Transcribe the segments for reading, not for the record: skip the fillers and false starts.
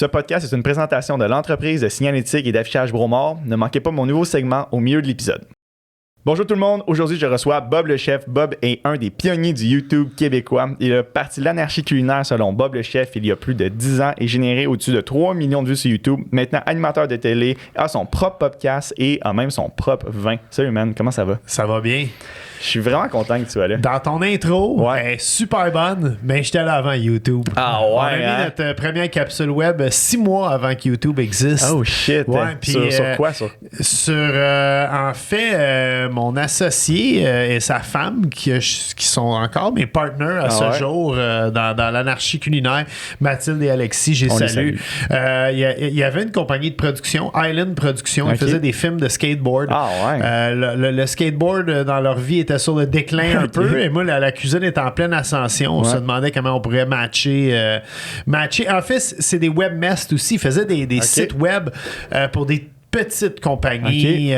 Ce podcast est une présentation de l'entreprise de signalétique et d'affichage Bromard. Ne manquez pas mon nouveau segment au milieu de l'épisode. Bonjour tout le monde, aujourd'hui je reçois Bob le Chef. Bob est un des pionniers du YouTube québécois. Il a parti l'anarchie culinaire selon Bob le Chef il y a plus de 10 ans et généré au-dessus de 3 millions de vues sur YouTube. Maintenant animateur de télé, a son propre podcast et a même son propre vin. Salut man, comment ça va? Ça va bien. Je suis vraiment content que tu sois là. Dans ton intro, elle est super bonne, mais j'étais là avant YouTube. Ah ouais, on a mis notre première capsule web 6 mois avant que YouTube existe. Oh shit! Ouais, sur quoi ça? En fait, mon associé et sa femme, qui sont encore mes partners à ce jour dans l'anarchie culinaire, Mathilde et Alexis, j'ai salué. Il y avait une compagnie de production, Island Productions, ils faisaient des films de skateboard. Ah ouais. Le skateboard dans leur vie était sur le déclin un peu, et moi la cuisine est en pleine ascension. On se demandait comment on pourrait matcher. En fait, c'est des webmasters aussi. Ils faisaient des sites web pour des petites compagnies.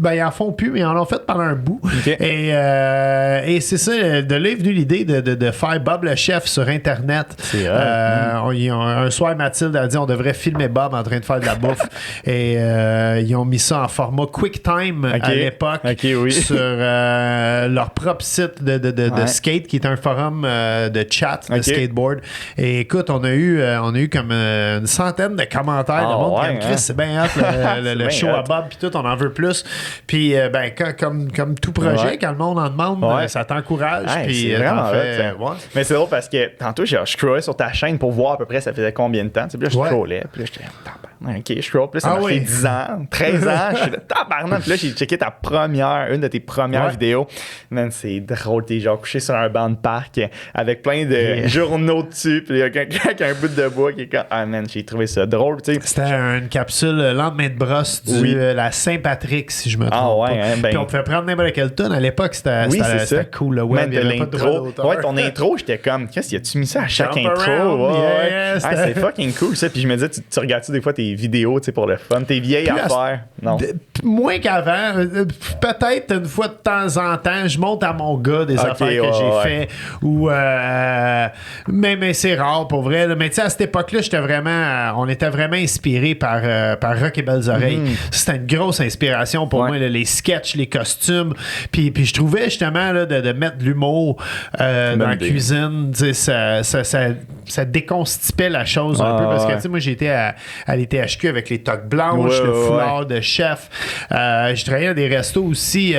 Ils en font plus, mais ils en ont fait pendant un bout. Et c'est ça, de là est venue l'idée de faire Bob le Chef sur Internet. Un soir, Mathilde a dit on devrait filmer Bob en train de faire de la bouffe. Et ils ont mis ça en format QuickTime à l'époque sur leur propre site de skate, qui est un forum de chat de skateboard. Et écoute, on a eu comme une centaine de commentaires de monde comme Chris, c'est bien hot le show à Bob, puis tout, on en veut plus. Puis, comme tout projet, quand le monde en demande, ça t'encourage. Puis, c'est vraiment fait. Mais c'est drôle parce que tantôt, je scrollais sur ta chaîne pour voir à peu près ça faisait combien de temps. Puis là, je scrollais. Puis là, j'étais OK, je scroll. Puis là, ça m'a fait 10 ans, 13 ans. Je suis là, tabarnak. Puis là, j'ai checké une de tes premières vidéos. Man, c'est drôle. T'es genre couché sur un banc de parc avec plein de journaux dessus. Puis il y a quelqu'un avec un bout de bois qui est comme, ah man, j'ai trouvé ça drôle. C'était une capsule lendemain de brosse du la Saint-Patrick, si je me trompe pas. Puis on pouvait prendre n'importe quel tune. À l'époque, c'était cool. Le web, il y avait pas de droit d'auteur. Ouais, ton intro, j'étais comme, qu'est-ce, y a-tu mis ça à chaque intro? C'est fucking cool ça. Puis je me disais, tu regardes-tu des fois tes vidéos pour le fun, tes vieilles affaires? Non. Moins qu'avant. Peut-être une fois de temps en temps, je monte à mon gars des affaires que j'ai fait. Ou, mais c'est rare pour vrai. Là. Mais tu sais, à cette époque-là, on était vraiment inspiré par Rock et Belles Oreilles. C'était une grosse inspiration pour moi, là, les sketchs, les costumes. Puis je trouvais justement là, de mettre de l'humour dans la cuisine, ça déconstipait la chose un peu. Parce que moi, j'étais à l'ITHQ avec les toques blanches, le foulard de chef. Je travaillais dans des restos aussi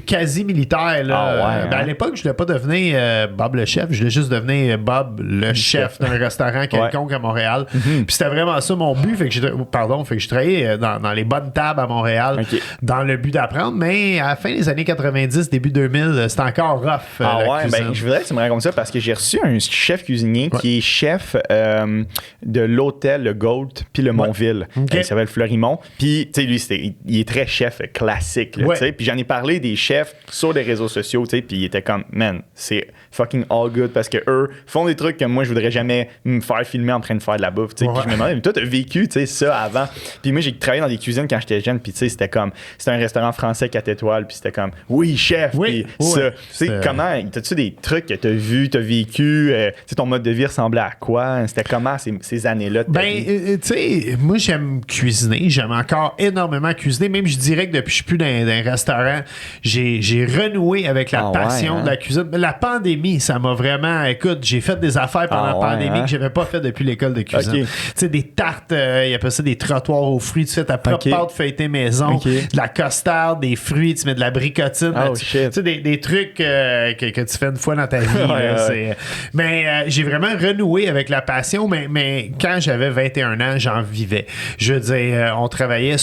quasi militaires. Là. À l'époque, je ne voulais pas devenir Bob le Chef, je voulais juste devenir Bob le chef d'un restaurant quelconque à Montréal. Puis c'était vraiment ça mon but. Fait que je travaillais dans les bonnes tables à Montréal dans le but d'apprendre. Mais à la fin des années 90, début 2000, c'était encore rough. Je voudrais que tu me racontes ça parce que j'ai reçu un chef cuisinier qui est chef de l'hôtel Le Goat puis le Montville. Il s'appelle Fleurimont. Puis, tu sais, lui, il est très chef classique. Là, puis j'en ai parlé des chefs sur les réseaux sociaux, puis il était comme, man, c'est fucking all good parce que eux font des trucs que moi, je voudrais jamais me faire filmer en train de faire de la bouffe. Puis je me demandais, mais toi, t'as vécu ça avant. Puis moi, j'ai travaillé dans des cuisines quand j'étais jeune, puis tu sais, c'était un restaurant français 4 étoiles, puis c'était comme, oui, chef, puis ça. Tu sais, comment, t'as-tu des trucs que t'as vu, t'as vécu, ton mode de vie ressemblait à quoi? C'était comment ces années-là? Tu sais, moi, j'aime cuisiner, j'aime encore énormément cuisiner, même je dirais que depuis que je suis plus dans un restaurant, j'ai renoué avec la passion de la cuisine. La pandémie, ça m'a vraiment... Écoute, j'ai fait des affaires pendant la pandémie que j'avais pas fait depuis l'école de cuisine. Tu sais, des tartes, il appelle ça des trottoirs aux fruits, tu fais ta propre pâte feuilletée maison, de la costarde, des fruits, tu mets de la bricotine. Tu sais, des trucs que tu fais une fois dans ta vie. Mais j'ai vraiment renoué avec la passion, mais quand j'avais 21 ans, j'en vivais. Je veux dire, on travaillait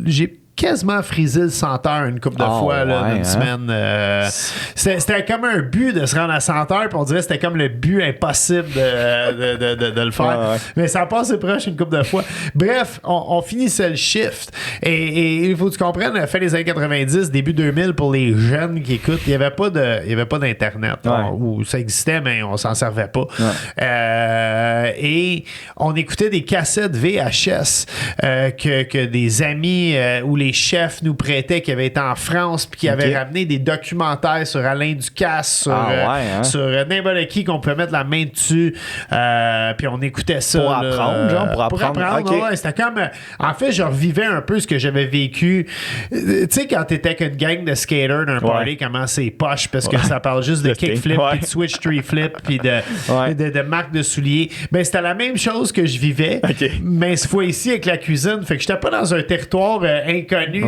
j'ai quasiment frisé le 100 heures une couple de fois d'une semaine. C'était comme un but de se rendre à 100 heures, puis on dirait que c'était comme le but impossible de le faire. Mais ça passe proche une couple de fois. Bref, on finissait le shift. Et il faut que tu comprennes, à la fin des années 90, début 2000, pour les jeunes qui écoutent, il n'y avait pas d'Internet. Ou ça existait, mais on s'en servait pas. Et on écoutait des cassettes VHS que des amis ou les des chefs nous prêtaient qui avaient été en France puis qui avaient ramené des documentaires sur Alain Ducasse, sur n'importe qui qu'on pouvait mettre la main dessus. Puis on écoutait ça. Pour apprendre, pour apprendre. Ouais, c'était comme... en fait, je revivais un peu ce que j'avais vécu. Tu sais, quand t'étais avec une gang de skaters d'un party, comment c'est poche, parce que ça parle juste de kickflip, puis de switch tree flip, puis de marques de souliers. Ben, c'était la même chose que je vivais, mais cette fois-ci avec la cuisine. Fait que j'étais pas dans un territoire inconnu.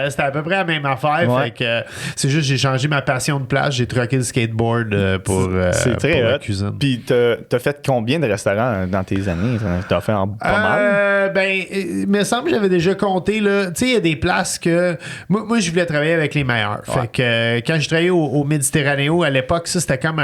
C'était à peu près la même affaire. Fait que c'est juste j'ai changé ma passion de place. J'ai troqué le skateboard pour la cuisine. Puis t'as fait combien de restaurants dans tes années? T'as fait pas mal? Ben, il me semble que j'avais déjà compté. Tu sais, il y a des places que... Moi, je voulais travailler avec les meilleurs. Fait que quand je travaillais au Méditerranéo, à l'époque, ça, c'était comme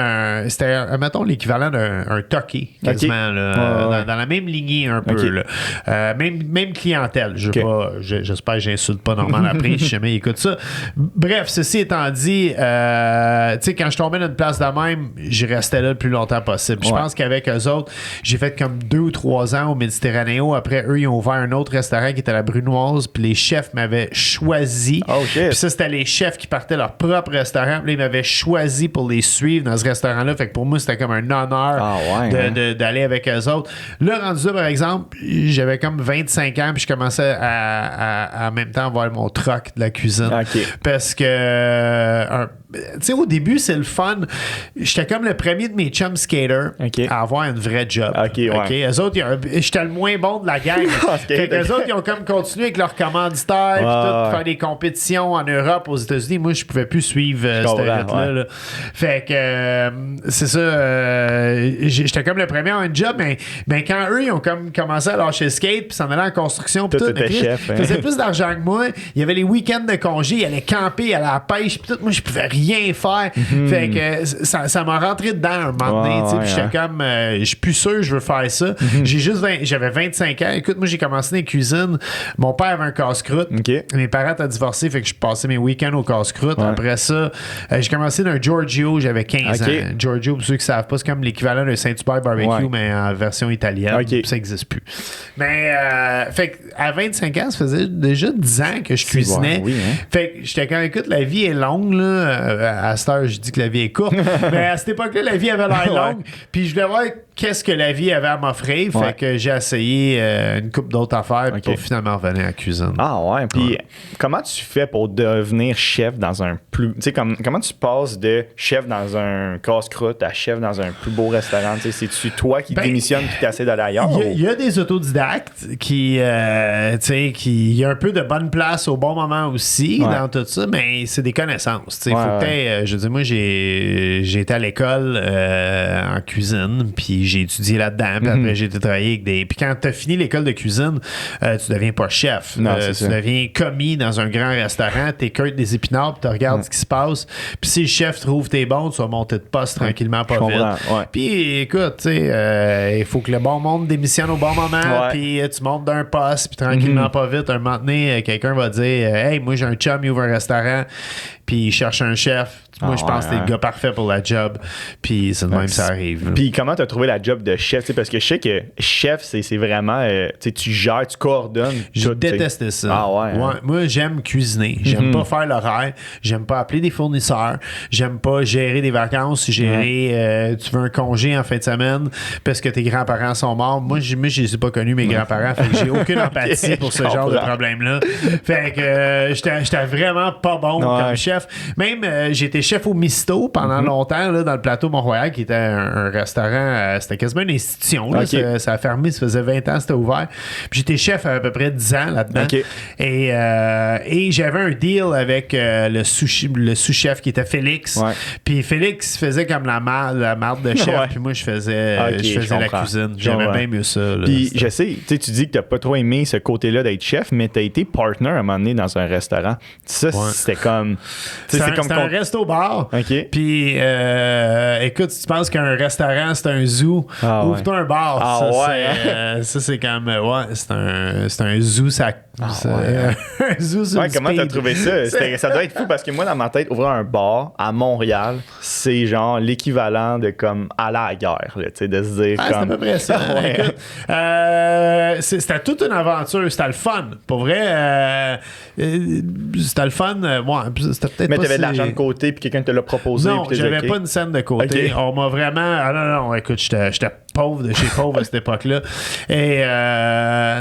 c'était, mettons, l'équivalent d'un Toki, quasiment. Dans la même lignée, un peu. Là. Même clientèle. J'espère que j'insulte pas Normand après, si jamais il écoute ça. Bref, ceci étant dit, tu sais, quand je tombais dans une place de même, je restais là le plus longtemps possible. Je pense qu'avec eux autres, j'ai fait comme 2 ou 3 ans au Méditerranéo. Après, eux, ils ont ouvert un autre restaurant qui était à la Brunoise, puis les chefs m'avaient choisi. Puis ça, c'était les chefs qui partaient leur propre restaurant, puis ils m'avaient choisi pour les suivre dans ce restaurant-là. Fait que pour moi, c'était comme un honneur d'aller avec eux autres. Là, rendu là, par exemple, j'avais comme 25 ans, puis je commençais à en même temps voir mon troc de la cuisine. Parce que... tu sais, au début, c'est le fun. J'étais comme le premier de mes chums skaters à avoir un vrai job. Eux autres, j'étais le moins bon de la gang. Fait qu'eux autres, ils ont comme continué avec leur commanditaire, faire des compétitions en Europe, aux États-Unis. Moi, je pouvais plus suivre cette rythme-là. Là. Fait que c'est ça. J'étais comme le premier à avoir un job, mais quand eux, ils ont comme commencé à lâcher le skate, puis s'en aller en construction, puis tout, chef, ils faisaient plus d'argent que moi. Il y avait les week-ends de congé, ils allaient camper, à la pêche, puis tout. Moi, je pouvais rien faire. Fait que ça m'a rentré dedans un moment donné. Puis j'étais comme, je suis plus sûr, je veux faire ça. J'avais 25 ans. Écoute, moi, j'ai commencé dans les cuisines. Mon père avait un casse-croûte. Mes parents étaient divorcés, fait que je passais mes week-ends au casse-croûte. Après ça, j'ai commencé dans un Giorgio, j'avais 15 ans. Giorgio, pour ceux qui ne savent pas, c'est comme l'équivalent d'un Saint-Hubert barbecue, mais en version italienne. Ça n'existe plus. Mais, fait à 25 ans, ça faisait déjà 10 ans que je cuisinais. Fait que j'étais comme, écoute, la vie est longue, là. À cette heure, je dis que la vie est courte. Mais à cette époque-là, la vie avait l'air longue. Puis je voulais voir qu'est-ce que la vie avait à m'offrir. Fait que j'ai essayé une couple d'autres affaires pour finalement revenir à la cuisine. Puis comment tu fais pour devenir chef dans un plus... Tu sais, comment tu passes de chef dans un casse-croûte à chef dans un plus beau restaurant? C'est-tu toi qui démissionnes et qui essaies d'aller ailleurs? Il y a des autodidactes qui... tu sais, il y a un peu de bonne place au bon moment aussi dans tout ça, mais c'est des connaissances. Il faut que je veux dire, moi, j'ai été à l'école en cuisine, puis j'ai étudié là-dedans, puis après, j'ai été travailler avec des... Puis quand tu as fini l'école de cuisine, tu deviens pas chef. Tu deviens commis dans un grand restaurant, t'écoutes des épinards, puis tu regardes ce qui se passe. Puis si le chef trouve t'es bon, tu vas monter de poste tranquillement, pas vite. Puis écoute, tu sais, il faut que le bon monde démissionne au bon moment, puis tu montes d'un poste, puis tranquillement, pas vite. Un moment donné, quelqu'un va dire Hey, moi, j'ai un chum, il ouvre un restaurant, puis il cherche un chef. Moi, je pense que t'es le gars parfait pour la job. Puis c'est de même ça arrive. Puis comment t'as trouvé la job de chef? Parce que je sais que chef, c'est vraiment... tu gères, tu coordonnes. Je détestais ça. Moi, j'aime cuisiner. J'aime pas faire l'horaire. J'aime pas appeler des fournisseurs. J'aime pas gérer des vacances. Gérer... tu veux un congé en fin de semaine parce que tes grands-parents sont morts. Moi, je les ai pas connus, mes grands-parents. Fait que j'ai aucune empathie pour ce genre de problème-là. Fait que j'étais vraiment pas bon comme chef. Même, j'ai été chef au Misto pendant longtemps là, dans le plateau Mont-Royal, qui était un restaurant, c'était quasiment une institution. Là, ça a fermé, ça faisait 20 ans, c'était ouvert. Puis j'étais chef à peu près 10 ans là-dedans. Et j'avais un deal avec le sous-chef qui était Félix. Puis Félix faisait comme la marde de chef, puis moi je faisais la cuisine. J'aimais bien mieux ça. Là, puis je sais, tu dis que t'as pas trop aimé ce côté-là d'être chef, mais t'as été partner à un moment donné dans un restaurant. Ça, c'était comme... C'était un resto-bar. bar. OK. Puis, écoute, si tu penses qu'un restaurant, c'est un zoo, ouvre-toi un bar. Ah, ça, c'est comme, c'est un zoo, ça. Un zoo sur le comment speed. t'as trouvé ça? Ça doit être fou parce que moi, dans ma tête, ouvrir un bar à Montréal, c'est genre l'équivalent de comme aller à la guerre, là, tu sais, de se dire comme... C'est à peu près ça. Écoute, c'était toute une aventure. C'était le fun. Pour vrai, c'était le fun. C'était peut-être Mais pas t'avais de l'argent de côté puis quelqu'un te l'a proposé. Non, puis j'avais pas une scène de côté. On m'a vraiment... Ah non, écoute, j'étais pauvre de chez pauvre à cette époque-là. Et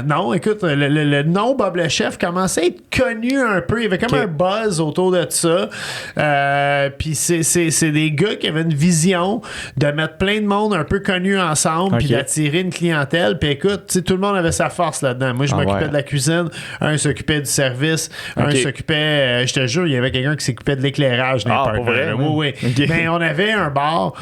non, écoute, le nom Bob le Chef commençait à être connu un peu. Il y avait comme un buzz autour de ça. Puis c'est des gars qui avaient une vision de mettre plein de monde un peu connu ensemble puis d'attirer une clientèle. Puis écoute, tout le monde avait sa force là-dedans. Moi, je m'occupais de la cuisine. Un s'occupait du service. Un s'occupait... je te jure, il y avait quelqu'un qui s'occupait de l'éclairage. Pour vrai? Oui. Mais on avait un bar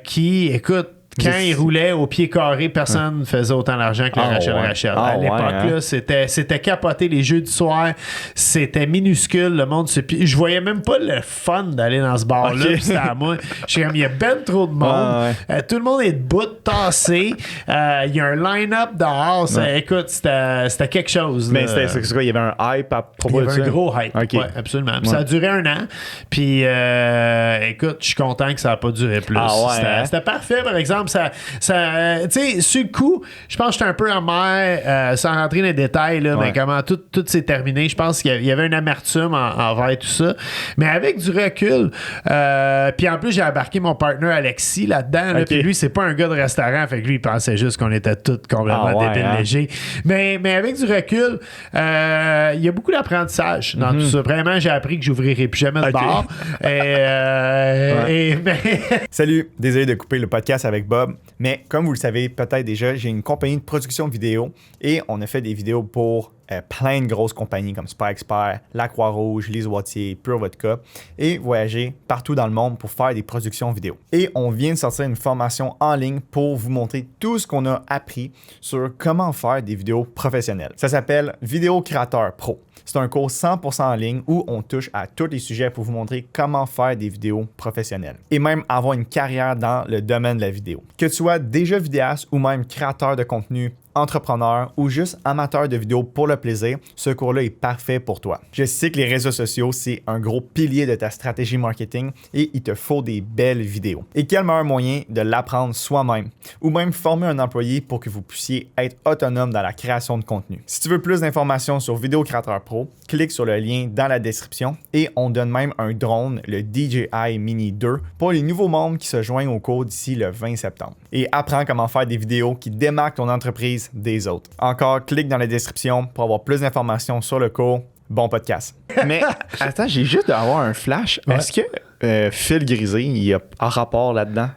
qui, écoute, quand il roulait au pied carré, personne ne faisait autant d'argent que le Rachel. À l'époque, là, c'était capoté. Les jeux du soir, c'était minuscule. Le monde je voyais même pas le fun d'aller dans ce bar-là. C'était à moi. Je suis comme, il y a ben trop de monde. Tout le monde est debout, tassé. Il y a un line-up dehors. Écoute, c'était quelque chose. Mais c'est quoi? Il y avait un hype à propos de ça? Il y avait un gros hype. Oui, absolument. Ça a duré 1 an. Puis, écoute, je suis content que ça n'a pas duré plus. C'était parfait, par exemple. Tu sais, sur le coup, je pense que j'étais un peu amer, sans rentrer dans les détails, là, mais comment tout s'est terminé. Je pense qu'il y avait une amertume envers tout ça. Mais avec du recul, puis en plus, j'ai embarqué mon partner Alexis là-dedans. Là, puis lui, c'est pas un gars de restaurant. Fait que lui, il pensait juste qu'on était tous complètement débiles légers. Mais avec du recul, il y a beaucoup d'apprentissage dans tout ça. Vraiment, j'ai appris que j'ouvrirais plus jamais de bar. Salut, désolé de couper le podcast avec Bob, mais comme vous le savez peut-être déjà, j'ai une compagnie de production vidéo et on a fait des vidéos pour plein de grosses compagnies comme Spy Expert, La Croix-Rouge, Lise Wattier, Pure Vodka et voyager partout dans le monde pour faire des productions vidéo. Et on vient de sortir une formation en ligne pour vous montrer tout ce qu'on a appris sur comment faire des vidéos professionnelles. Ça s'appelle Vidéo Créateur Pro. C'est un cours 100% en ligne où on touche à tous les sujets pour vous montrer comment faire des vidéos professionnelles et même avoir une carrière dans le domaine de la vidéo. Que tu sois déjà vidéaste ou même créateur de contenu, entrepreneur ou juste amateur de vidéos pour le plaisir, ce cours-là est parfait pour toi. Je sais que les réseaux sociaux, c'est un gros pilier de ta stratégie marketing et il te faut des belles vidéos. Et quel meilleur moyen de l'apprendre soi-même ou même former un employé pour que vous puissiez être autonome dans la création de contenu. Si tu veux plus d'informations sur Vidéo Créateur Pro, clique sur le lien dans la description et on donne même un drone, le DJI Mini 2, pour les nouveaux membres qui se joignent au cours d'ici le 20 septembre. Et apprends comment faire des vidéos qui démarquent ton entreprise des autres. Encore, clique dans la description pour avoir plus d'informations sur le cours. Bon podcast. Mais attends, j'ai juste d'avoir un flash. Est-ce que Phil Grisé, il y a un rapport là-dedans?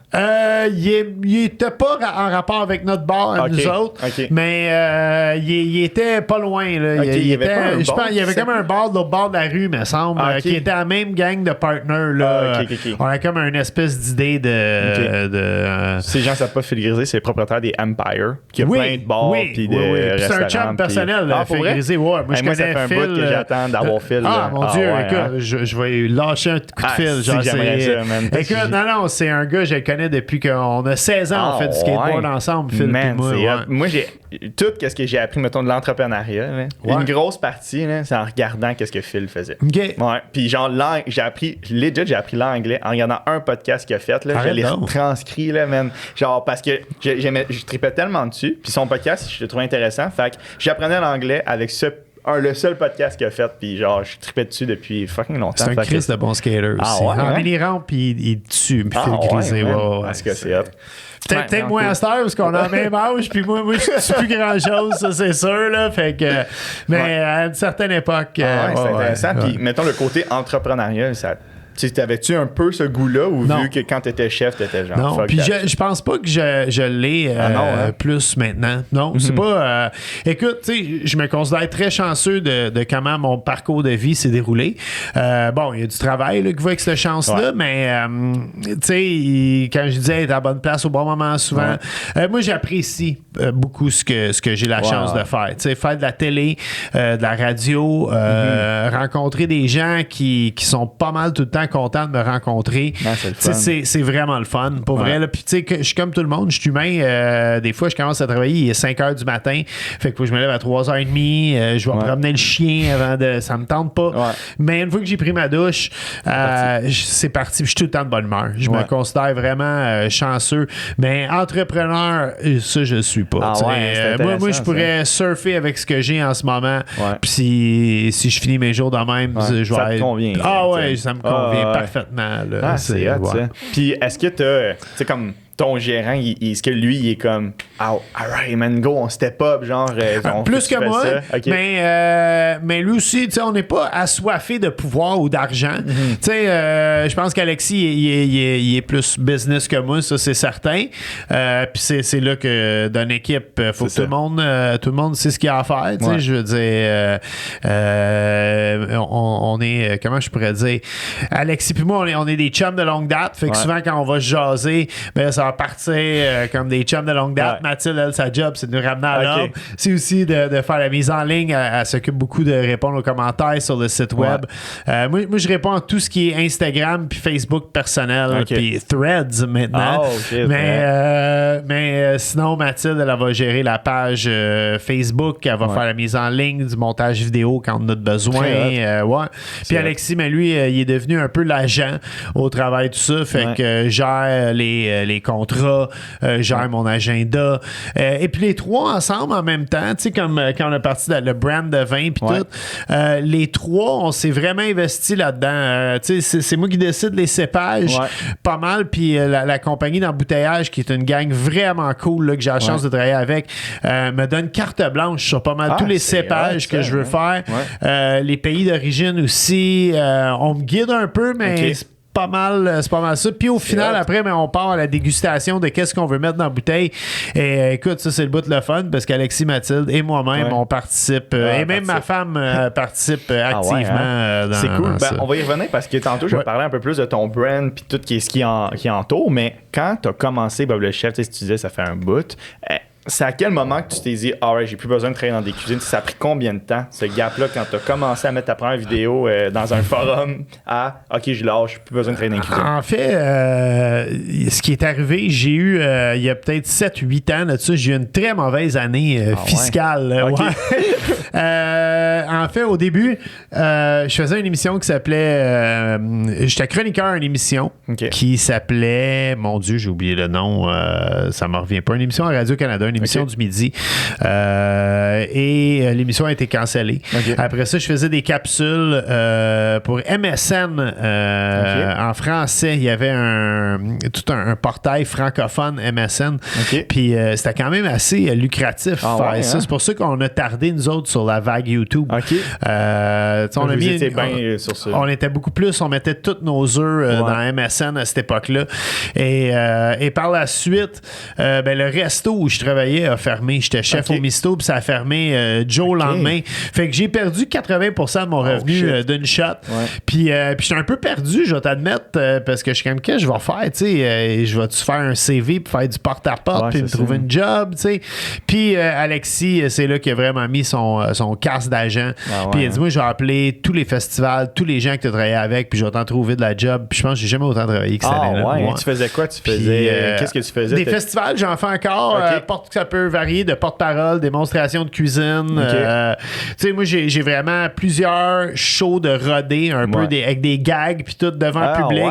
Il était pas en rapport avec notre bar, nous autres, mais il était pas loin. Là. Il y avait comme un bar de l'autre bord de la rue, me semble, qui était la même gang de partners. Là. On a comme une espèce d'idée de... Ces gens ne savent pas, Phil Grisé, c'est le propriétaire des Empire, qui a plein de bars puis de restaurants. C'est un chum personnel, Phil Grisé. Moi, je connais ça fait un Phil, bout que j'attends d'avoir Phil. Mon Dieu, écoute, je vais lui lâcher un coup de fil. Genre, j'aimerais ça, man. Écoute, non, c'est un gars, je le connais depuis qu'on a 16 ans, on fait du skateboard ensemble, Phil et moi. Moi, j'ai tout ce que j'ai appris, mettons, de l'entrepreneuriat, une grosse partie, là, c'est en regardant qu'est-ce que Phil faisait. Puis genre, j'ai appris l'anglais en regardant un podcast qu'il a fait, là, je l'ai transcrit, là, man. Genre, parce que je tripais tellement dessus, puis son podcast, je le trouvais intéressant, fait que j'apprenais l'anglais avec le seul podcast qu'il a fait, puis genre, je tripais dessus depuis fucking longtemps. C'est un Chris de bon skater aussi. En mini-rampe, puis il tue, puis Phil Grisé. Parce que c'est hot. Peut-être moins à cette heure, parce qu'on a le même âge, puis moi je suis plus grand-chose, ça c'est sûr, là. Fait que, mais à une certaine époque... c'est intéressant. Puis, mettons, le côté entrepreneurial, ça... T'avais-tu un peu ce goût-là ou vu que quand t'étais chef, t'étais genre... Non, puis je pense pas que je l'ai plus maintenant. Non, c'est pas... écoute, tu sais, je me considère très chanceux de comment mon parcours de vie s'est déroulé. Bon, il y a du travail là, qui va avec cette chance-là, mais tu sais, quand je disais être à la bonne place au bon moment souvent, moi, j'apprécie beaucoup ce que j'ai la chance de faire. Tu sais, faire de la télé, de la radio, rencontrer des gens qui sont pas mal tout le temps content de me rencontrer. C'est vraiment le fun. Pour vrai, là. Puis, tu sais, je suis comme tout le monde, je suis humain. Des fois, je commence à travailler, il est 5 h du matin. Fait que je me lève à 3 h 30. Je vais promener le chien avant de. Ça me tente pas. Ouais. Mais une fois que j'ai pris ma douche, c'est parti. Je suis tout le temps de bonne humeur. Je me considère vraiment chanceux. Mais entrepreneur, ça, je suis pas. Moi, je pourrais surfer avec ce que j'ai en ce moment. Puis si je finis mes jours de même, je vais ça te convient. Ah ouais, ça me convient parfaitement. Là. C'est hot, ça. Puis est-ce que tu sais, comme ton gérant, est-ce que lui, il est comme alright, man, go, on step up, genre. Plus que moi, okay. Mais lui aussi, tu sais, on n'est pas assoiffé de pouvoir ou d'argent. Tu sais, je pense qu'Alexis, il est plus business que moi, ça, c'est certain. Puis c'est là que dans une équipe, il faut que tout le monde sait ce qu'il y a à faire. Tu sais, je veux dire, on est, comment je pourrais dire, Alexis puis moi, on est des chums de longue date. Fait que souvent, quand on va se jaser, ben, ça va partir comme des chums de longue date. Mathilde, elle, sa job, c'est de nous ramener à l'ordre. C'est aussi de faire la mise en ligne. Elle s'occupe beaucoup de répondre aux commentaires sur le site web. Moi, je réponds à tout ce qui est Instagram puis Facebook personnel puis Threads maintenant. Mais sinon, Mathilde, elle va gérer la page Facebook. Elle va faire la mise en ligne, du montage vidéo quand on a besoin. Puis Alexis, mais lui, il est devenu un peu l'agent au travail de tout ça. Fait que gère les contrats, gère mon agenda. Et puis les trois ensemble en même temps, tu sais, comme quand on a parti le brand de vin puis tout, les trois, on s'est vraiment investi là-dedans. Tu sais, c'est moi qui décide les cépages, pas mal, puis la compagnie d'embouteillage, qui est une gang vraiment cool, là, que j'ai la chance de travailler avec, me donne carte blanche sur pas mal tous les cépages que je veux faire. Les pays d'origine aussi, on me guide un peu, mais c'est pas mal ça. Puis au final, après, on part à la dégustation de qu'est-ce qu'on veut mettre dans la bouteille. Et écoute, ça, c'est le bout de le fun parce qu'Alexis, Mathilde et moi-même, on participe. Et même ma femme participe activement. C'est cool. On va y revenir parce que tantôt, je vais parler un peu plus de ton brand puis tout ce qui entoure. Mais quand tu as commencé Bob le Chef, tu disais ça fait un bout. C'est à quel moment que tu t'es dit, j'ai plus besoin de travailler dans des cuisines? Ça a pris combien de temps, ce gap-là, quand tu as commencé à mettre ta première vidéo dans un forum OK, je lâche, plus besoin de travailler dans les cuisines? En fait, ce qui est arrivé, j'ai eu, il y a peut-être 7-8 ans là-dessus, j'ai eu une très mauvaise année fiscale. En fait, au début, je faisais une émission qui s'appelait... j'étais chroniqueur à une émission qui s'appelait... Mon Dieu, j'ai oublié le nom. Ça ne me revient pas. Une émission à Radio-Canada, une émission du midi. Et l'émission a été cancellée. Après ça, je faisais des capsules pour MSN en français. Il y avait tout un portail francophone MSN. Puis c'était quand même assez lucratif faire ça. C'est pour ça qu'on a tardé, nous autres, sur la vague YouTube. On était beaucoup plus, on mettait tous nos œufs dans MSN à cette époque-là. Et par la suite, le resto où je travaillais a fermé. J'étais chef au Misto, puis ça a fermé le lendemain. Fait que j'ai perdu 80% de mon revenu d'une shot. Puis j'étais un peu perdu, je vais t'admettre, parce que je suis comme, qu'est-ce que je vais faire? Je vais-tu faire un CV pour faire du porte-à-porte puis me trouver une job? T'sais? Puis Alexis, c'est là qu'il a vraiment mis son casse d'agent. Puis il a dit, moi, je vais appeler tous les festivals, tous les gens que tu as travaillé avec, puis je vais t'en trouver de la job. Puis je pense que j'ai jamais autant travaillé que cette année-là. Tu faisais quoi? Qu'est-ce que tu faisais? Des festivals, j'en fais encore. Ça peut varier de porte-parole, démonstration de cuisine. Tu sais, moi, j'ai vraiment plusieurs shows de rodé, un peu avec des gags, puis tout devant le public.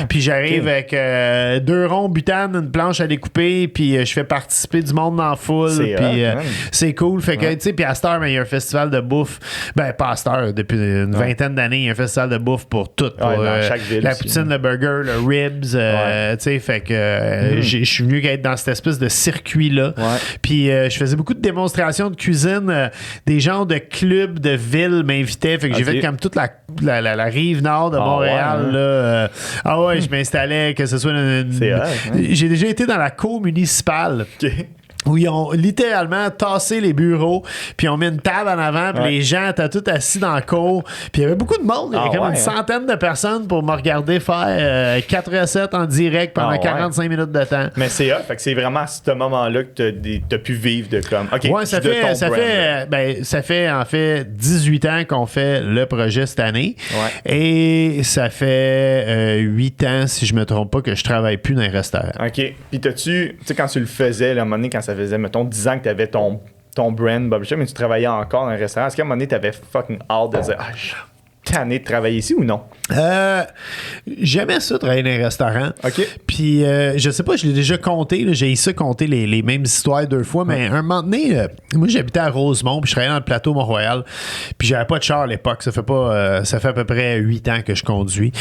Puis j'arrive avec 2 ronds butane, une planche à découper, puis je fais participer du monde dans la foule. Puis c'est cool. Fait que, tu sais, puis à cette heure, il y a un festival de bouffe. Ben, pas à cette heure, depuis une vingtaine d'années, il y a un festival de bouffe pour tout. Pour chaque ville, la poutine, le burger, le ribs. Tu sais, fait que je suis venu être dans cette espèce de circuit-là. Puis je faisais beaucoup de démonstrations de cuisine. Des gens de clubs de ville m'invitaient. Fait que j'ai fait comme toute la rive nord de Montréal. Là, je m'installais, que ce soit j'ai déjà été dans la cour municipale. où ils ont littéralement tassé les bureaux, puis ont mis une table en avant, puis les gens étaient tous assis dans le cours, puis il y avait beaucoup de monde, il y avait comme une centaine de personnes pour me regarder faire 4 recettes en direct pendant 45 minutes de temps. Mais c'est fait que c'est vraiment à ce moment-là que t'as pu vivre de comme, OK, ça fait en fait 18 ans qu'on fait le projet cette année, et ça fait 8 ans, si je me trompe pas, que je travaille plus dans les restaurants. OK. Puis tu sais, quand tu le faisais, là, à un moment donné, quand ça faisait, mettons, 10 ans que tu avais ton brand Bob Chef, mais tu travaillais encore dans un restaurant, est-ce qu'à un moment donné, tu avais fucking hâte de dire, je suis tanné de travailler ici ou non? J'aimais ça, travailler dans un restaurant. OK. Puis, je sais pas, je l'ai déjà compté, là, j'ai essayé de compter les mêmes histoires 2 fois, mais un moment donné, moi, j'habitais à Rosemont, puis je travaillais dans le plateau Mont-Royal, puis j'avais pas de char à l'époque. Ça fait à peu près 8 ans que je conduis.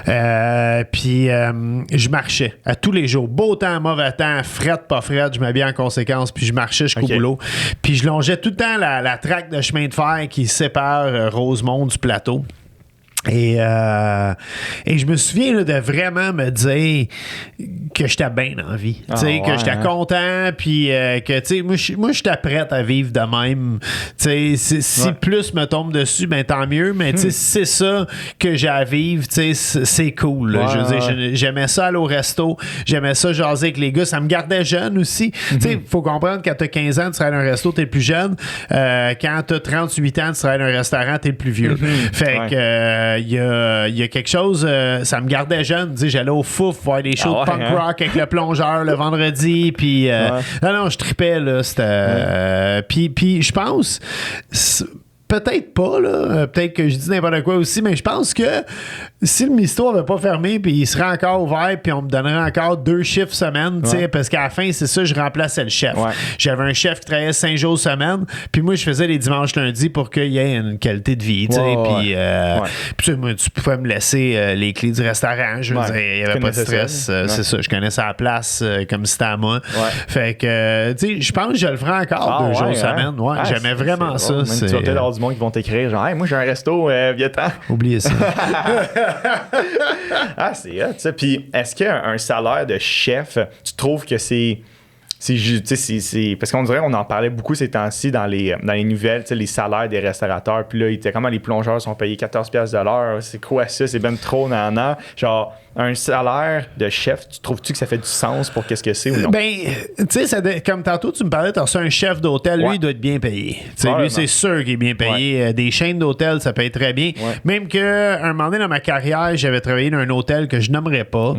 Okay. Puis, je marchais à tous les jours. Beau temps, mauvais temps, frette, pas frette, je m'habillais en conséquence, puis je marchais jusqu'au boulot. Puis, je longeais tout le temps la traque de chemin de fer qui sépare Rosemont du plateau. Et je me souviens là, de vraiment me dire que j'étais bien dans la vie, que j'étais content, puis que moi j'étais prête à vivre de même. Si plus me tombe dessus, ben tant mieux, mais si c'est ça que j'ai à vivre, c'est cool. Je veux dire, j'aimais ça aller au resto, j'aimais ça jaser avec les gars, ça me gardait jeune aussi. Il faut comprendre, quand t'as 15 ans, tu travailles dans un resto, t'es le plus jeune. Quand t'as 38 ans, tu travailles dans un restaurant, t'es le plus vieux. Fait que il y a quelque chose, ça me gardait jeune. J'allais au Fouf voir des shows de punk rock avec le plongeur le vendredi. Puis, non, je tripais. Là, puis je pense... Peut-être pas, là. Peut-être que je dis n'importe quoi aussi, mais je pense que si le Misto n'avait pas fermé, puis il serait encore ouvert, puis on me donnerait encore 2 chiffres semaine, parce qu'à la fin, c'est ça, je remplaçais le chef. J'avais un chef qui travaillait 5 jours semaine, puis moi, je faisais les dimanches lundis pour qu'il y ait une qualité de vie, puis moi, tu pouvais me laisser les clés du restaurant, je veux dire, il n'y avait pas de stress, c'est ça, je connaissais la place comme si c'était à moi. Fait que, tu sais, je pense que je le ferai encore 2 jours semaine. J'aimais vraiment ça. Du monde qui vont t'écrire genre, hey, moi j'ai un resto, viens-t'en. Oubliez ça. C'est hot, ça. Puis est-ce qu'un salaire de chef, tu trouves que c'est parce qu'on dirait qu'on en parlait beaucoup ces temps-ci dans les nouvelles, les salaires des restaurateurs. Puis là, comment les plongeurs sont payés 14$ de l'heure. C'est quoi ça? C'est ben trop nanana. Genre, un salaire de chef, tu trouves-tu que ça fait du sens pour qu'est-ce que c'est ou non? Ben, tu sais, comme tantôt, tu me parlais, tu as reçu un chef d'hôtel, lui, il doit être bien payé. Lui, c'est sûr qu'il est bien payé. Des chaînes d'hôtels, ça paye très bien. Même qu'un moment donné dans ma carrière, j'avais travaillé dans un hôtel que je nommerais pas.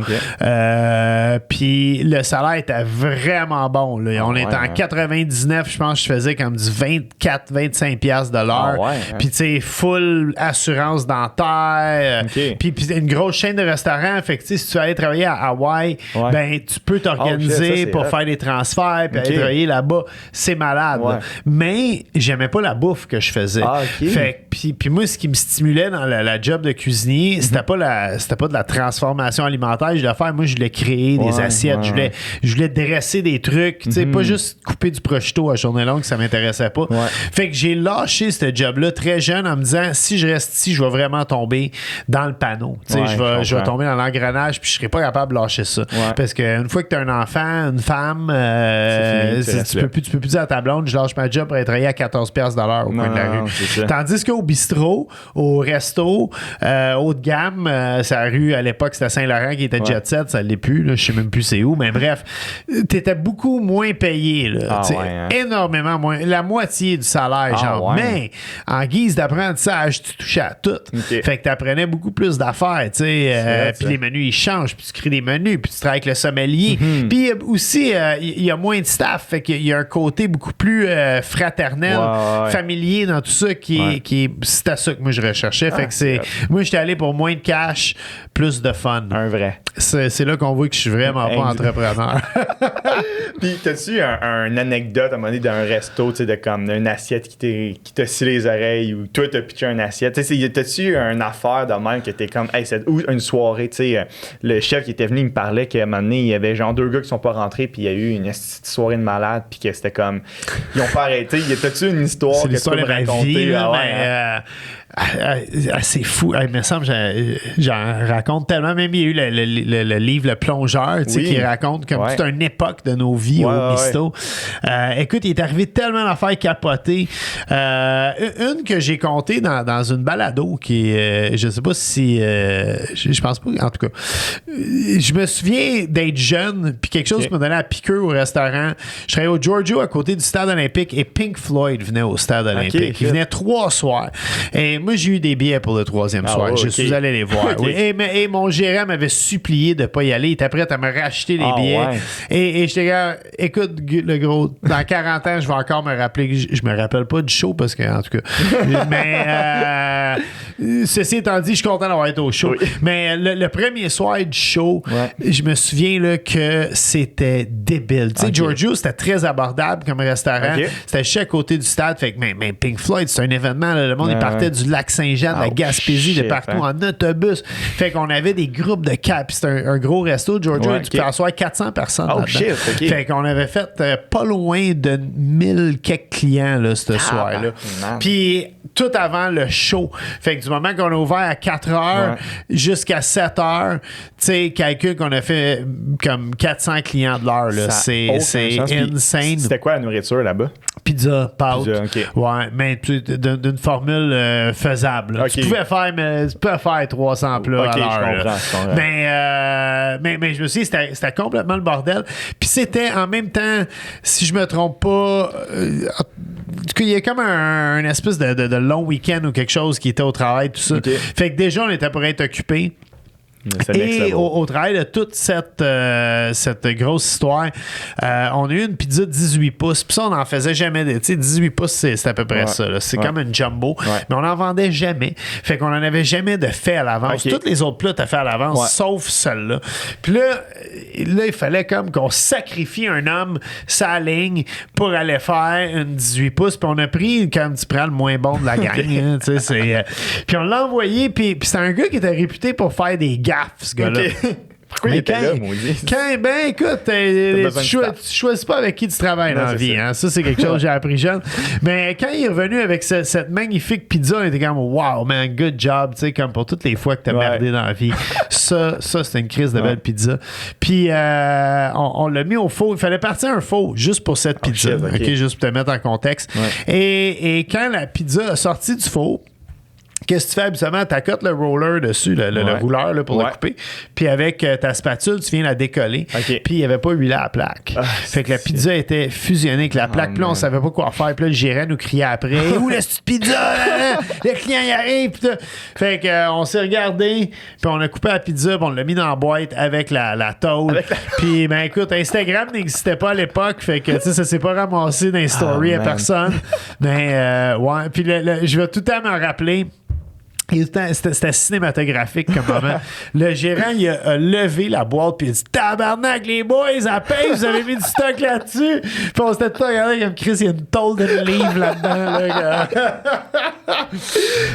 Puis le salaire était vraiment bon. Là. On était en 99, je pense que je faisais comme du 24-25$ de l'heure. Puis tu sais, full assurance dentaire. Puis une grosse chaîne de restaurants. Fait que si tu veux aller travailler à Hawaï, ben tu peux t'organiser pour faire des transferts puis aller travailler là-bas. C'est malade. Mais j'aimais pas la bouffe que je faisais. Fait puis moi, ce qui me stimulait dans la job de cuisinier, c'était pas de la transformation alimentaire. Je voulais faire, moi, je voulais créer des assiettes. Je voulais dresser des trucs. Tu sais, pas juste couper du prosciutto à journée longue, ça m'intéressait pas. Fait que j'ai lâché ce job-là très jeune en me disant, si je reste ici, je vais vraiment tomber dans le panneau. Tu sais, je vais tomber dans l'engrenage, puis je serai pas capable de lâcher ça. Parce qu'une fois que tu as un enfant, une femme, tu peux plus dire à ta blonde, je lâche ma job pour aller travailler à 14$ de l'heure au coin de la rue. Tandis qu'au bistrot, au resto, haut de gamme, c'est la rue, à l'époque, c'était Saint-Laurent qui était jet set, ça l'est plus, là, je sais même plus c'est où, mais bref, t'étais beaucoup moins payé, là, énormément moins, la moitié du salaire, genre. Mais en guise d'apprentissage, tu touchais à tout. Fait que t'apprenais beaucoup plus d'affaires, tu sais, puis les menus, ils changent, puis tu crées des menus, puis tu travailles avec le sommelier. Puis aussi, il y a moins de staff, fait qu'il y a un côté beaucoup plus fraternel, familier dans tout ça, c'était ça que moi je recherchais. Fait que moi, j'étais allé pour moins de cash, plus de fun. Un vrai. C'est là qu'on voit que je suis vraiment pas entrepreneur. Puis, t'as-tu une anecdote à un moment donné d'un resto, tu sais, de comme une assiette qui t'a scié les oreilles ou toi, t'as pitché une assiette? Tu sais, t'as-tu une affaire de même que t'es comme, hey, ou une soirée, tu sais, le chef qui était venu, il me parlait qu'à un moment donné, il y avait genre 2 gars qui sont pas rentrés, puis il y a eu une soirée de malade, puis que c'était comme, ils ont pas arrêté. T'as-tu une histoire que tu peux me raconter? Vie, C'est fou. Il me semble j'en raconte tellement. Même il y a eu le livre Le Plongeur, qui raconte comme toute une époque de nos vies au Misto. Écoute, il est arrivé tellement d'affaires capotées. Une que j'ai comptée dans une balado qui est, je sais pas si je pense pas, en tout cas. Je me souviens d'être jeune, puis quelque chose m'a donné la piqûre au restaurant. Je travaillais au Giorgio à côté du stade olympique et Pink Floyd venait au stade olympique. Il venait 3 soirs. Et moi, j'ai eu des billets pour le 3e soir. Je suis allé les voir. Et mon gérant m'avait supplié de ne pas y aller. Il était prêt à me racheter les billets. Ouais. Et j'étais là, écoute, le gros, dans 40 ans, je vais encore me rappeler que je me rappelle pas du show parce que, en tout cas. Mais ceci étant dit, je suis content d'avoir été au show. Oui. Mais le premier soir du show, je me souviens là, que c'était débile. Tu sais, Giorgio, c'était très abordable comme restaurant. C'était juste à côté du stade. Fait que, mais Pink Floyd, c'est un événement. Là, le monde, il partait du lac Saint-Jean, de la Gaspésie, de partout en autobus. Fait qu'on avait des groupes de cap. C'était un gros resto. Giorgio, tu peux asseoir 400 personnes. Fait qu'on avait fait pas loin de 1000 quelques clients là, ce soir-là. Puis tout avant le show. Fait que du moment qu'on a ouvert à 4 heures jusqu'à 7 heures, tu sais, calcul qu'on a fait comme 400 clients de l'heure. Là. C'est insane. C'était quoi la nourriture là-bas? Pizza, pâte. Ouais, mais d'une formule faisable. Tu pouvais faire 300 plats à l'heure. Mais je me suis dit, c'était complètement le bordel. Puis c'était en même temps, si je me trompe pas, il y a comme un espèce de long week-end ou quelque chose qui était au travail, tout ça. Fait que déjà, on était pour être occupés. Et au travail de toute cette grosse histoire, on a eu une pizza de 18 pouces. Puis ça, on n'en faisait jamais. Tu sais, 18 pouces, c'est à peu près ça. Là. C'est comme une jumbo. Mais on n'en vendait jamais. Fait qu'on n'en avait jamais de fait à l'avance. Tous les autres plats étaient faits à l'avance, sauf celle-là. Puis là, il fallait comme qu'on sacrifie un homme sa ligne pour aller faire une 18 pouces. Puis on a pris, comme tu prends le moins bon de la gang. Hein, puis on l'a envoyé. Puis c'est un gars qui était réputé pour faire des gaffe, ce gars-là. Pourquoi il était là, maudit? Écoute, tu choisis pas avec qui tu travailles dans la vie. Hein? Ça, c'est quelque chose que j'ai appris jeune. Mais quand il est revenu avec cette magnifique pizza, on était comme, wow, man, good job. Tu sais, comme pour toutes les fois que t'as merdé dans la vie. Ça c'était une crise de belle pizza. Puis, on l'a mis au four. Il fallait partir un four juste pour cette pizza. Juste pour te mettre en contexte. Et quand la pizza a sorti du four, qu'est-ce que tu fais habituellement? Tu accotes le roller dessus, le rouleur là, pour le couper. Puis avec ta spatule, tu viens la décoller. Puis il n'y avait pas huilé à la plaque. Fait que la pizza était fusionnée avec la plaque. Puis là, on savait pas quoi faire. Puis là, le gérant nous criait après. Où la petite pizza? Le client y arrive. Fait qu'on s'est regardé. Puis on a coupé la pizza. Puis on l'a mis dans la boîte avec la tôle. Puis ben écoute, Instagram n'existait pas à l'époque. Fait que tu sais, ça s'est pas ramassé dans les stories à personne. Mais ouais. Puis je vais tout le temps me rappeler. C'était cinématographique comme moment. Le gérant, il a levé la boîte puis il a dit « Tabarnak, les boys, à peine, vous avez mis du stock là-dessus! » Puis on s'était tout regardé comme Chris, il y a une tôle de livre là-dedans.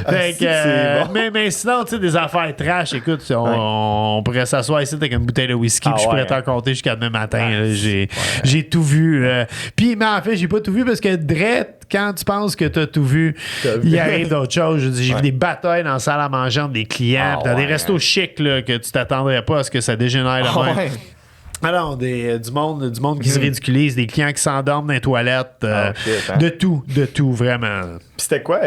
Là, mais sinon, tu sais, des affaires trash, écoute, on pourrait s'asseoir ici avec une bouteille de whisky puis je pourrais t'en compter jusqu'à demain matin. J'ai tout vu. Puis, mais en fait, j'ai pas tout vu parce que Drette, quand tu penses que tu as tout vu, il arrive d'autres choses. J'ai vu des batailles dans la salle à manger des clients, dans des restos chics là, que tu t'attendrais pas à ce que ça dégénère là même. Alors, du monde qui se ridiculise, des clients qui s'endorment dans les toilettes, de tout, vraiment. Puis c'était quoi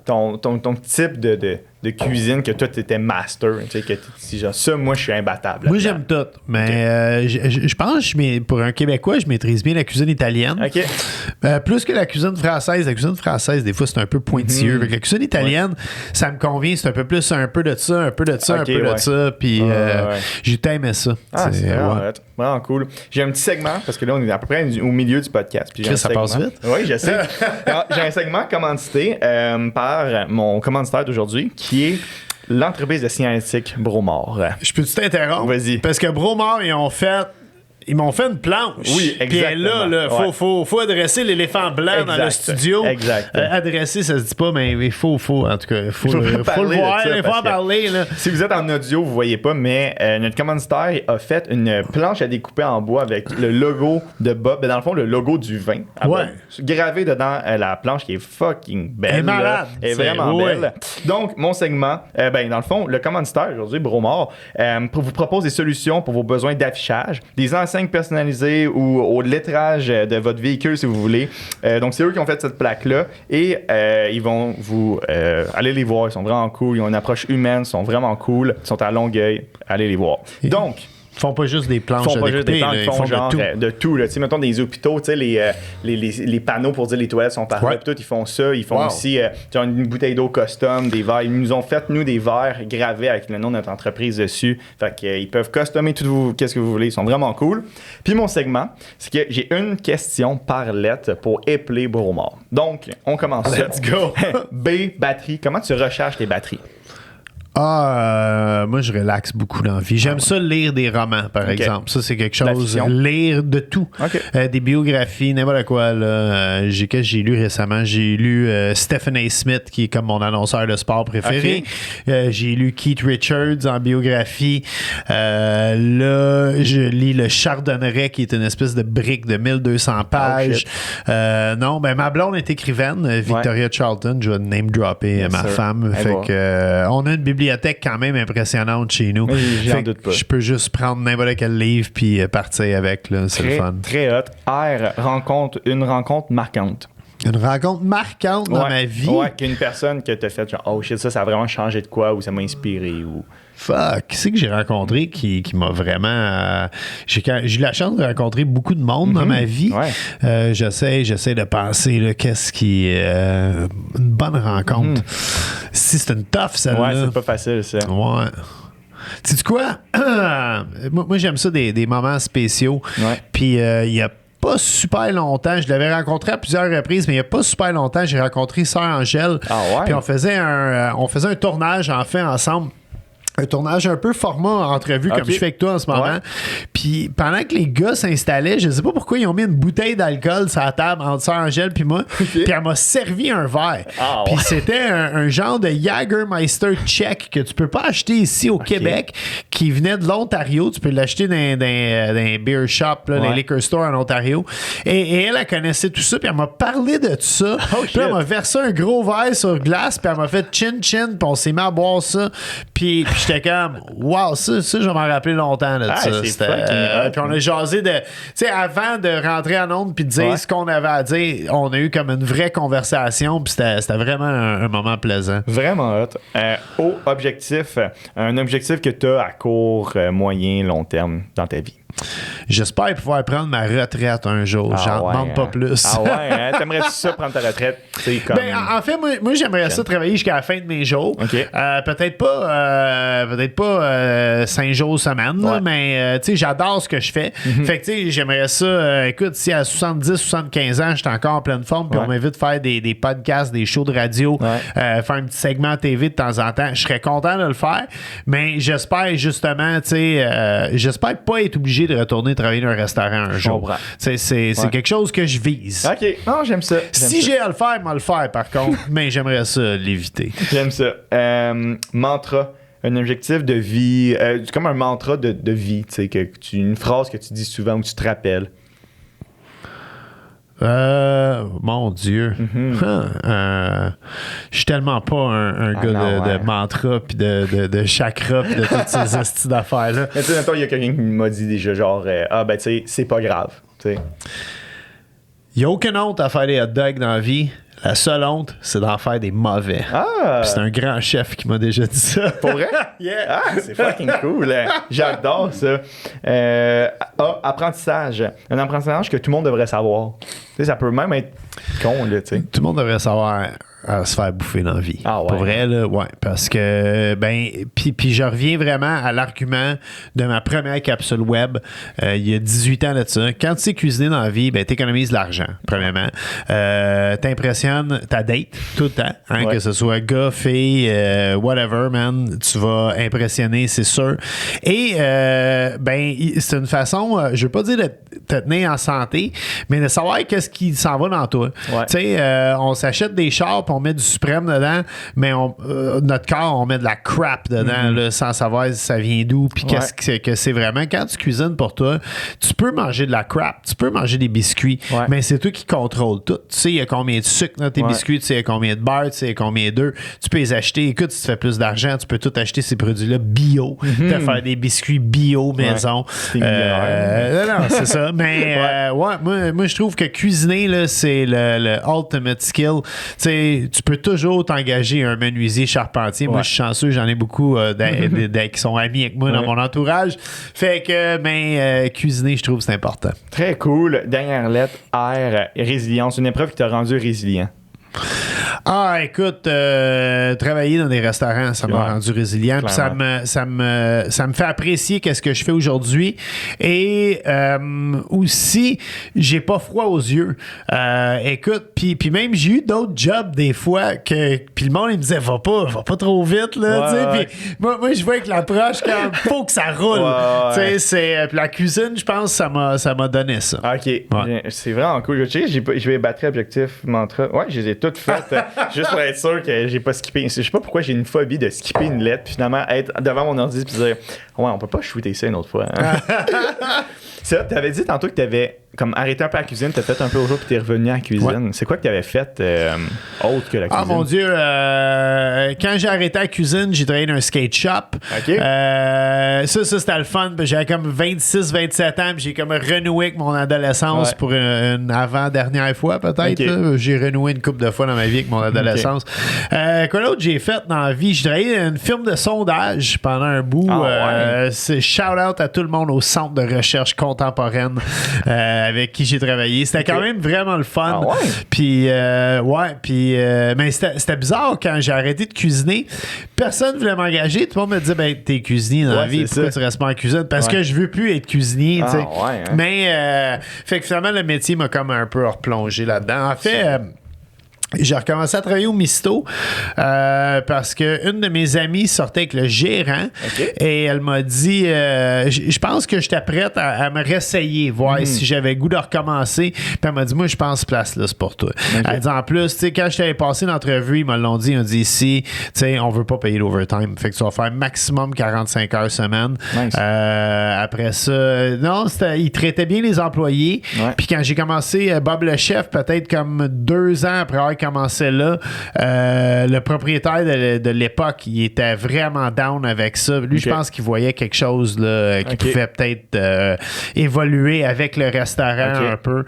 ton type de cuisine que toi, t'étais master? Tu sais, genre, ça, moi, je suis imbattable. Moi, j'aime tout. Mais je pense que pour un Québécois, je maîtrise bien la cuisine italienne. Plus que la cuisine française. La cuisine française, des fois, c'est un peu pointilleux. Avec la cuisine italienne, ça me convient. C'est un peu plus un peu de ça, un peu de ça, un peu de ça. Puis j'ai tout aimé ça. C'est vraiment cool. J'ai un petit segment, parce que là, on est à peu près au milieu du podcast. Puis ça passe vite? Oui, je sais. J'ai un segment commandité par mon commanditaire d'aujourd'hui, qui est l'entreprise de signalétique Bromar. Je peux-tu t'interrompre? Vas-y. Parce que Bromar, ils ont fait ils m'ont fait une planche. Oui, exactement. Puis là, faut adresser l'éléphant blanc dans le studio. Exact. Adresser, ça se dit pas, mais il faut en tout cas, faut le voir, il faut en parler. Là. Si vous êtes en audio, vous voyez pas, mais notre commanditaire a fait une planche à découper en bois avec le logo de Bob, dans le fond, le logo du vin. Ouais. Gravé dedans la planche qui est fucking belle. Elle est malade. Elle est vraiment belle. Donc, mon segment, dans le fond, le commanditaire aujourd'hui, Bromard, vous propose des solutions pour vos besoins d'affichage, des enseignes personnalisées ou au lettrage de votre véhicule si vous voulez. Donc, c'est eux qui ont fait cette plaque-là et ils vont vous aller les voir. Ils sont vraiment cool. Ils ont une approche humaine. Ils sont vraiment cool. Ils sont à Longueuil. Allez les voir. Donc, ils font pas juste des planches ils font à découper, ils font genre de tout. Tu sais, mettons des hôpitaux, tu sais, les panneaux pour dire les toilettes sont par là, puis tout, ils font ça. Ils font aussi genre une bouteille d'eau custom, des verres. Ils nous ont fait, nous, des verres gravés avec le nom de notre entreprise dessus. Fait qu'ils peuvent customer tout qu'est-ce que vous voulez. Ils sont vraiment cool. Puis mon segment, c'est que j'ai une question par lettre pour épeler Bromard. Donc, on commence. Let's go! B, batterie. Comment tu recharges tes batteries? Moi, je relaxe beaucoup dans la vie. J'aime ça lire des romans, par exemple. Ça, c'est quelque chose. Lire de tout. Des biographies, n'importe quoi. Là. Qu'est-ce que j'ai lu récemment? J'ai lu Stephen A. Smith, qui est comme mon annonceur de sport préféré. J'ai lu Keith Richards en biographie. Là, je lis le Chardonneret, qui est une espèce de brique de 1200 pages. Non, ma blonde est écrivaine, Victoria Charlton. Je vais name-dropper ma femme. Fait que, on a une bibliothèque quand même impressionnante chez nous. J'en doute pas. Je peux juste prendre n'importe quel livre puis partir avec. Là. C'est le fun. Très hot. Une rencontre marquante. Une rencontre marquante dans ma vie. Ouais, qu'une personne que t'as fait genre, oh shit, ça a vraiment changé de quoi ou ça m'a inspiré ou... Fuck, qui c'est que j'ai rencontré qui m'a vraiment... J'ai eu la chance de rencontrer beaucoup de monde dans ma vie. Ouais. J'essaie de penser là, qu'est-ce qui est une bonne rencontre. Si c'est une tough, celle-là. Ouais, c'est pas facile, ça. Ouais. Sais-tu quoi? moi, j'aime ça des moments spéciaux. Ouais. Puis il y a pas super longtemps, je l'avais rencontré à plusieurs reprises, mais il n'y a pas super longtemps, j'ai rencontré Sœur Angèle. Ah ouais? Puis on faisait un tournage en fait ensemble. Un tournage un peu format entrevue comme je fais avec toi en ce moment. Ouais. Puis pendant que les gars s'installaient, je sais pas pourquoi ils ont mis une bouteille d'alcool sur la table entre Sœur Angèle puis moi. Puis elle m'a servi un verre. Puis c'était un genre de Jägermeister tchèque que tu peux pas acheter ici au Québec, qui venait de l'Ontario. Tu peux l'acheter dans un beer shop, là, des liquor stores en Ontario. Et elle connaissait tout ça. Puis elle m'a parlé de tout ça. Puis elle m'a versé un gros verre sur glace. Puis elle m'a fait chin-chin. Puis on s'est mis à boire ça. Puis j'étais comme, wow, ça, je vais m'en rappeler longtemps de ça. Puis on a jasé de, tu sais, avant de rentrer en onde puis de dire ce qu'on avait à dire, on a eu comme une vraie conversation. Puis c'était vraiment un moment plaisant. Vraiment hot. Au objectif, un objectif que tu as à court, moyen, long terme dans ta vie. J'espère pouvoir prendre ma retraite un jour. J'en demande pas plus. Ah ouais, t'aimerais-tu ça prendre ta retraite? Comme... en fait, moi j'aimerais ça travailler jusqu'à la fin de mes jours. Peut-être pas 5 jours semaine, mais tu sais, j'adore ce que je fais. Fait que tu sais, j'aimerais ça. Écoute, si à 70-75 ans, j'étais encore en pleine forme, puis on m'invite faire des podcasts, des shows de radio, faire un petit segment TV de temps en temps, je serais content de le faire. Mais j'espère justement, tu sais, j'espère pas être obligé de retourner travailler dans un restaurant un jour. C'est quelque chose que je vise. OK. Non, j'aime ça. Si j'ai à le faire, moi le faire par contre, mais j'aimerais ça l'éviter. J'aime ça. Mantra. Un objectif de vie. Comme un mantra de vie, tu sais, une phrase que tu dis souvent ou tu te rappelles. Mon Dieu. Je suis tellement pas un gars de mantra puis de chakra puis de toutes ces astuces d'affaires-là. Mais tu sais, il y a quelqu'un qui m'a dit déjà genre, tu sais, c'est pas grave. Il n'y a aucune honte à faire des hot dogs dans la vie. La seule honte, c'est d'en faire des mauvais. C'est un grand chef qui m'a déjà dit ça. Pour vrai? Yeah. C'est fucking cool. J'adore ça. Apprentissage. Un apprentissage que tout le monde devrait savoir. Tu sais, ça peut même être con, là, tu sais. Tout le monde devrait savoir à se faire bouffer dans la vie. Ah ouais. Pour vrai, là, ouais. Parce que, puis je reviens vraiment à l'argument de ma première capsule web il y a 18 ans de ça. Quand tu sais cuisiner dans la vie, t'économises de l'argent, premièrement. T'impressionnes ta date tout le temps, hein, que ce soit gars, fille, whatever, man. Tu vas impressionner, c'est sûr. Et, c'est une façon, je veux pas dire de te tenir en santé, mais de savoir qu'est-ce qui s'en va dans toi. Ouais. Tu sais, on s'achète des chars puis on met du suprême dedans, mais notre corps, on met de la crap dedans là, sans savoir si ça vient d'où puis qu'est-ce que c'est vraiment. Quand tu cuisines pour toi, tu peux manger de la crap, tu peux manger des biscuits, mais c'est toi qui contrôle tout. Tu sais, il y a combien de sucre dans tes biscuits, tu sais, il y a combien de beurre, tu sais, il y a combien d'œufs. Tu peux les acheter. Écoute, si tu fais plus d'argent, tu peux tout acheter ces produits-là bio, te faire des biscuits bio maison. Non, c'est ça. Mais moi, je trouve que cuisiner, là, c'est le ultimate skill. Tu sais, tu peux toujours t'engager un menuisier charpentier. Moi, je suis chanceux, j'en ai beaucoup qui sont amis avec moi dans mon entourage. Fait que, cuisiner, je trouve que c'est important. Très cool. Dernière lettre, R, résilience. Une épreuve qui t'a rendu résilient. Ah, écoute, travailler dans des restaurants, ça m'a rendu résilient. Puis ça me fait apprécier qu'est-ce que je fais aujourd'hui. Et aussi, j'ai pas froid aux yeux. Écoute, puis même j'ai eu d'autres jobs des fois puis le monde il me disait va pas trop vite là. Puis moi je vois avec l'approche quand faut que ça roule. Puis la cuisine, je pense, ça m'a donné ça. Ok, c'est vraiment cool. Je sais, je vais batterie, objectif, mantra. Ouais, je les ai toutes faites. Juste pour être sûr que j'ai pas skippé. Je sais pas pourquoi j'ai une phobie de skipper une lettre puis finalement être devant mon ordi puis dire on peut pas shooter ça une autre fois. Hein? Ça, t'avais dit tantôt que t'avais comme arrêté un peu la cuisine, t'as fait un peu au jour puis t'es revenu à la cuisine. C'est quoi que t'avais fait autre que la cuisine? Ah mon Dieu, quand j'ai arrêté la cuisine, j'ai travaillé dans un skate shop. Okay. Ça c'était le fun. J'avais comme 26-27 ans, puis j'ai comme renoué avec mon adolescence pour une avant-dernière fois peut-être. Okay. J'ai renoué une couple de fois dans ma vie avec mon adolescence. Quoi d'autre j'ai fait dans la vie? J'ai travaillé dans une firme de sondage pendant un bout. C'est shout-out à tout le monde au Centre de recherche contemporaine avec qui j'ai travaillé. C'était quand même vraiment le fun. Puis, mais c'était bizarre quand j'ai arrêté de cuisiner. Personne ne voulait m'engager. Tout le monde me disait, t'es cuisinier dans la vie, pourquoi tu restes pas en cuisine? Parce que je veux plus être cuisinier. Mais, fait que finalement, le métier m'a comme un peu replongé là-dedans. En fait, j'ai recommencé à travailler au Misto parce que une de mes amies sortait avec le gérant et elle m'a dit je pense que j'étais prête à me réessayer, voir si j'avais goût de recommencer. Puis elle m'a dit moi je pense place là c'est pour toi. Elle dit en plus tu sais quand je t'avais passé l'entrevue ils me l'ont dit, ils ont dit ici tu sais on veut pas payer l'overtime, fait que tu vas faire maximum 45 heures semaine. Après ça non ils traitaient bien les employés. Puis quand j'ai commencé Bob le chef peut-être comme 2 ans après avoir commencé là, le propriétaire de l'époque, il était vraiment down avec ça. Lui, je pense qu'il voyait quelque chose là, qui pouvait peut-être évoluer avec le restaurant un peu.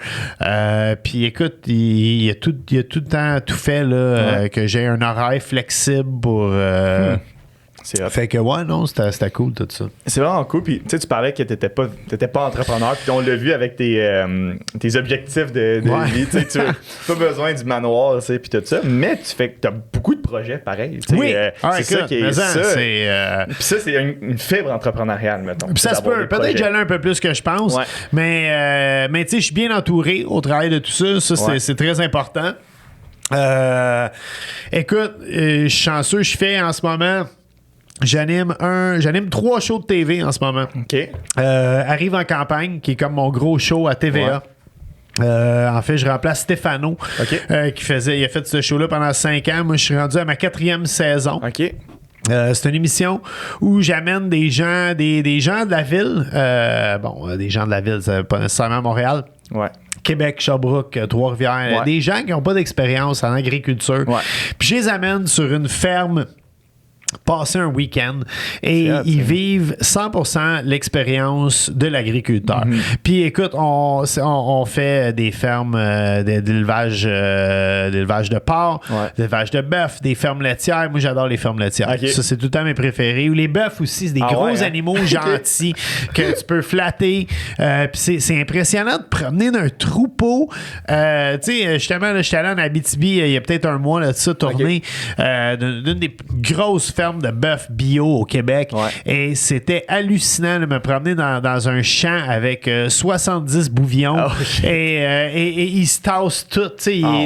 Puis écoute, il a tout le temps tout fait là, que j'ai un horaire flexible pour... Fait que non, c'était cool tout ça. C'est vraiment cool. Puis tu parlais que t'étais pas entrepreneur. Puis on l'a vu avec tes objectifs de vie. Tu n'as pas besoin du manoir, puis tout ça. Mais tu fais que t'as beaucoup de projets pareils. C'est ça qui est ça. Puis ça, c'est une fibre entrepreneuriale, mettons. Puis ça se peut. Peut-être que j'allais un peu plus que je pense. Mais tu sais, je suis bien entouré au travail de tout ça. Ça, c'est très important. Écoute, je suis chanceux. Je fais en ce moment... J'anime 3 shows de TV en ce moment. Arrive en campagne, qui est comme mon gros show à TVA. En fait, je remplace Stéphano, il a fait ce show-là pendant 5 ans. Moi, je suis rendu à ma 4e saison. C'est une émission où j'amène des gens de la ville. Des gens de la ville, c'est pas nécessairement Montréal. Québec, Sherbrooke, Trois-Rivières. Des gens qui n'ont pas d'expérience en agriculture. Puis je les amène sur une ferme passer un week-end et ils vivent 100% l'expérience de l'agriculteur. Puis écoute, on fait des fermes d'élevage de porc, d'élevage de bœuf, des fermes laitières. Moi, j'adore les fermes laitières. Ça, c'est tout le temps mes préférés. Ou les bœufs aussi, c'est des gros animaux gentils que tu peux flatter. Puis c'est impressionnant de promener d'un troupeau. Tu sais, justement, j'étais allé en Abitibi il y a peut-être un mois là, de ça, tourné d'une des grosses fermes de bœuf bio au Québec. Et c'était hallucinant de me promener dans un champ avec 70 bouvions. Et ils se tassent tout.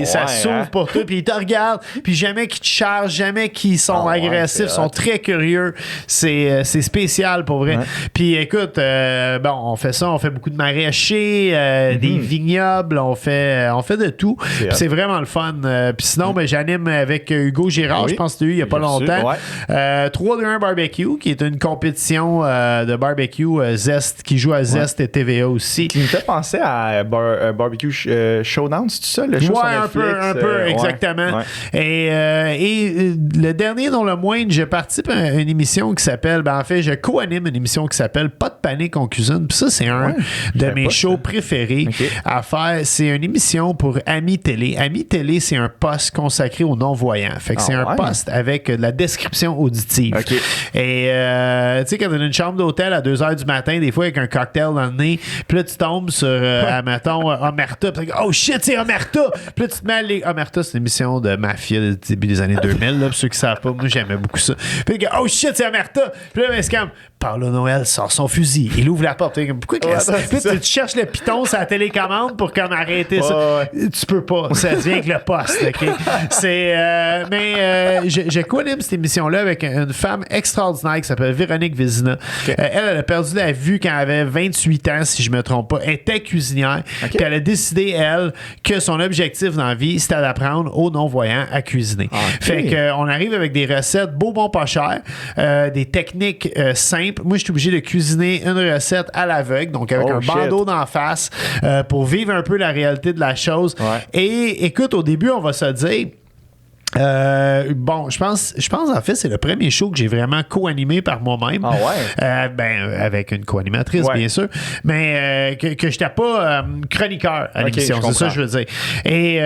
Ça s'ouvre pour tout. Puis ils te regardent. Puis jamais qu'ils te chargent, jamais qu'ils sont agressifs. Ils sont très curieux. C'est spécial pour vrai. Puis écoute, on fait ça. On fait beaucoup de maraîchers, des vignobles. On fait de tout. C'est vraiment le fun. Puis sinon, j'anime avec Hugo Girard. Je pense que c'était il n'y a pas longtemps. 3-2-1 Barbecue, qui est une compétition de barbecue Zest, qui joue à Zest et TVA aussi. Qui me fait penser à Barbecue Showdown, c'est ça? Le show sur Netflix? un peu, exactement. Et le dernier, dont le moindre, je participe à une émission qui s'appelle, en fait, je co-anime une émission qui s'appelle Pas de panique en cuisine. Puis ça, c'est un de mes shows préférés à faire. C'est une émission pour Ami Télé. Ami Télé, c'est un poste consacré aux non-voyants. Fait que c'est un poste avec de la description auditive. Et tu sais, quand t'es dans une chambre d'hôtel à 2h du matin, des fois avec un cocktail dans le nez, puis là tu tombes sur, mettons, Omerta, puis oh shit, c'est Omerta! Puis là tu te mets à aller. Omerta, c'est une émission de mafia du début des années 2000, là, pour ceux qui savent pas, moi j'aimais beaucoup ça. Puis là, oh shit, c'est Omerta! Puis là, c'est comme, Paolo Noël sort son fusil, il ouvre la porte. Pourquoi puis là, tu cherches le piton sur la télécommande pour comme arrêter ça. Tu peux pas, ça devient avec le poste, OK? Je co-anime cette émission-là avec une femme extraordinaire qui s'appelle Véronique Vézina. Elle a perdu la vue quand elle avait 28 ans, si je me trompe pas. Elle était cuisinière. Puis elle a décidé, elle, que son objectif dans la vie, c'était d'apprendre aux non-voyants à cuisiner. Fait qu'on arrive avec des recettes beau, bon, pas cher, des techniques simples. Moi, je suis obligé de cuisiner une recette à l'aveugle, donc avec un bandeau d'en face, pour vivre un peu la réalité de la chose. Et écoute, au début, on va se dire... je pense en fait c'est le premier show que j'ai vraiment co-animé par moi-même. Avec une co-animatrice bien sûr, mais que j'étais pas chroniqueur à l'émission, c'est ça que je veux dire. Et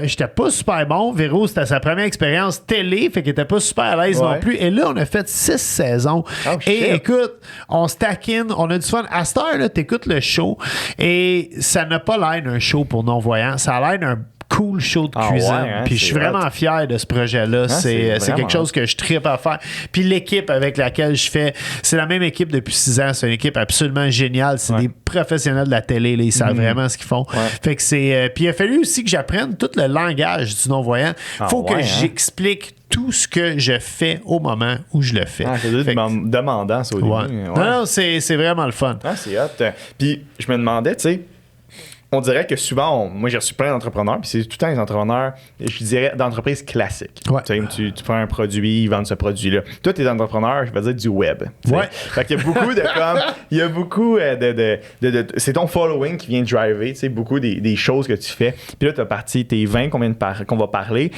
j'étais pas super bon. Véro, c'était sa première expérience télé, fait qu'il était pas super à l'aise non plus. Et là on a fait 6 saisons. Et écoute, on se taquine, on a du fun. À cette heure là, t'écoutes le show et ça n'a pas l'air d'un show pour non-voyants, ça a l'air d'un cool show de cuisine. Puis je suis vraiment fier de ce projet-là. C'est quelque chose que je trippe à faire. Puis l'équipe avec laquelle je fais, c'est la même équipe depuis 6 ans. C'est une équipe absolument géniale. C'est des professionnels de la télé. Là. Ils savent vraiment ce qu'ils font. Fait que c'est... puis il a fallu aussi que j'apprenne tout le langage du non-voyant. Faut que j'explique tout ce que je fais au moment où je le fais. C'est demandant, ça, au début. Non, c'est vraiment le fun. C'est hot. Puis je me demandais, tu sais, on dirait que souvent, moi j'ai reçu plein d'entrepreneurs, puis c'est tout le temps des entrepreneurs, je dirais, d'entreprises classiques. Tu prends un produit, ils vendent ce produit-là. Toi, t'es entrepreneur, je vais dire du web. Fait qu'il y a beaucoup de il y a beaucoup de c'est ton following qui vient driver, tu sais, beaucoup des choses que tu fais. Puis là, t'as parti tes 20 qu'on va parler.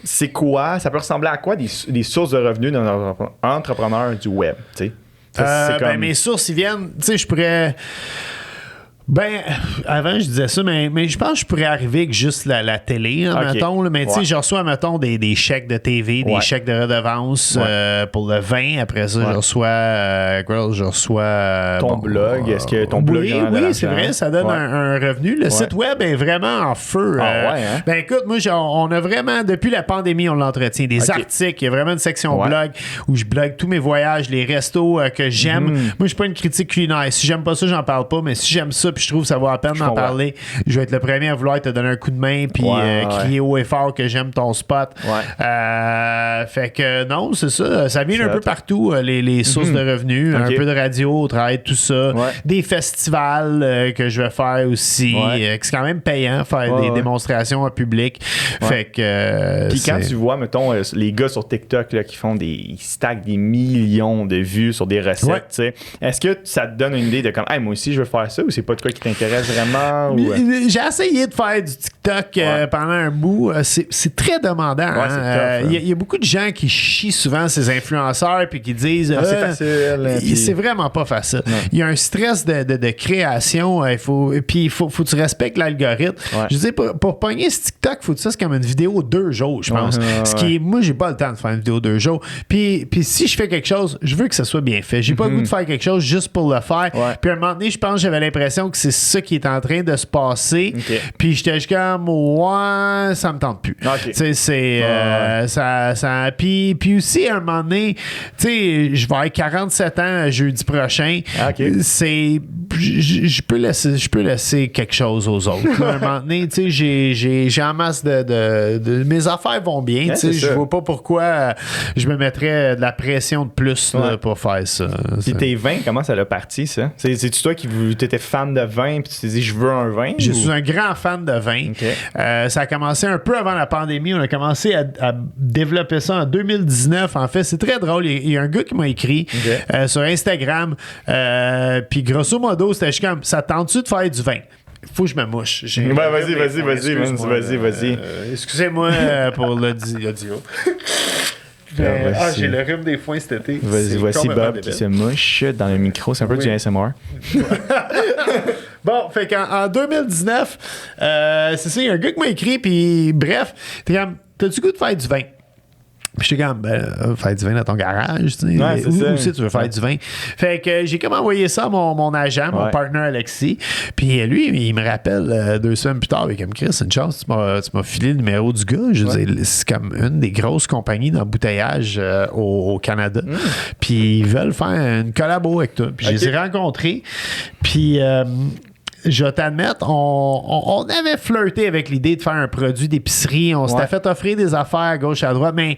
C'est quoi, ça peut ressembler à quoi des sources de revenus d'un entrepreneur du web, tu sais? Mes sources, ils viennent, tu sais, je pourrais... avant, je disais ça, mais je pense que je pourrais arriver avec juste la télé, mettons. Là, mais tu sais, je reçois, mettons, des chèques de TV, des chèques de redevance pour le vin. Après ça, je reçois... ton blog. Est-ce que ton blog... Oui, c'est vrai, ça donne un revenu. Le site web est vraiment en feu. Écoute, moi, on a vraiment, depuis la pandémie, on l'entretient. Des articles, il y a vraiment une section blog où je blogue tous mes voyages, les restos que j'aime. Moi, je suis pas une critique culinaire. Si j'aime pas ça, j'en parle pas. Mais si j'aime ça, puis je trouve que ça vaut la peine d'en parler, je vais être le premier à vouloir te donner un coup de main puis crier haut et fort que j'aime ton spot. Fait que non, c'est ça. Ça vient un peu partout, les sources de revenus, un peu de radio au travail, tout ça. Des festivals que je vais faire aussi. C'est quand même payant faire des démonstrations en public. Fait que... Puis quand tu vois, mettons, les gars sur TikTok là, qui font ils stackent des millions de vues sur des recettes, est-ce que ça te donne une idée de comme, hey, moi aussi je veux faire ça, ou c'est pas de quoi quoi qui t'intéresse vraiment? Ou... J'ai essayé de faire du TikTok pendant un bout. C'est très demandant. Ouais, c'est tough, y a beaucoup de gens qui chient souvent ces influenceurs puis qui disent c'est facile. C'est vraiment pas facile. Il y a un stress de création. Il faut que tu respectes l'algorithme. Ouais. Je dis pour pogner ce TikTok, faut que ça c'est comme une vidéo 2 jours, je pense. Moi, j'ai pas le temps de faire une vidéo 2 jours. Puis si je fais quelque chose, je veux que ça soit bien fait. J'ai pas le goût de faire quelque chose juste pour le faire. Puis à un moment donné, je pense que j'avais l'impression que c'est ça qui est en train de se passer. Puis j'étais juste comme ouais, ça me tente plus. Tu sais, c'est ça puis aussi à un moment donné, tu sais, je vais avoir 47 ans jeudi prochain. C'est je peux laisser quelque chose aux autres. À un moment donné, tu sais, j'ai en masse de mes affaires vont bien, tu sais, je vois pas pourquoi je me mettrais de la pression de plus là, pour faire ça. Puis tes vins, comment ça l'a parti, ça? C'est-tu toi qui étais fan de vin puis tu t'es dit je veux un vin? Je suis un grand fan de vin. Ça a commencé un peu avant la pandémie. On a commencé à développer ça en 2019. En fait, c'est très drôle. Il y a un gars qui m'a écrit sur Instagram. Puis grosso modo, c'était comme ça tente-tu de faire du vin? Faut que je me mouche. Vas-y. Excusez-moi pour l'audio. J'ai le rhume des foins cet été. Voici Bob qui se mouche dans le micro. C'est un peu du ASMR. Bon, fait qu'en 2019, c'est ça, il y a un gars qui m'a écrit, puis bref, t'es comme, t'as-tu goût de faire du vin? Puis j'étais comme, faire du vin dans ton garage, tu sais. Où aussi tu veux faire du vin? Fait que j'ai comme envoyé ça à mon agent, mon partner Alexis. Puis lui, il me rappelle 2 semaines plus tard, avec comme Chris, une chance, tu m'as filé le numéro du gars. Je veux dire, c'est comme une des grosses compagnies d'embouteillage au Canada. Puis ils veulent faire une collabo avec toi. Puis je les ai rencontrés. Puis je vais t'admettre, on avait flirté avec l'idée de faire un produit d'épicerie. On s'était fait offrir des affaires à gauche, à droite, mais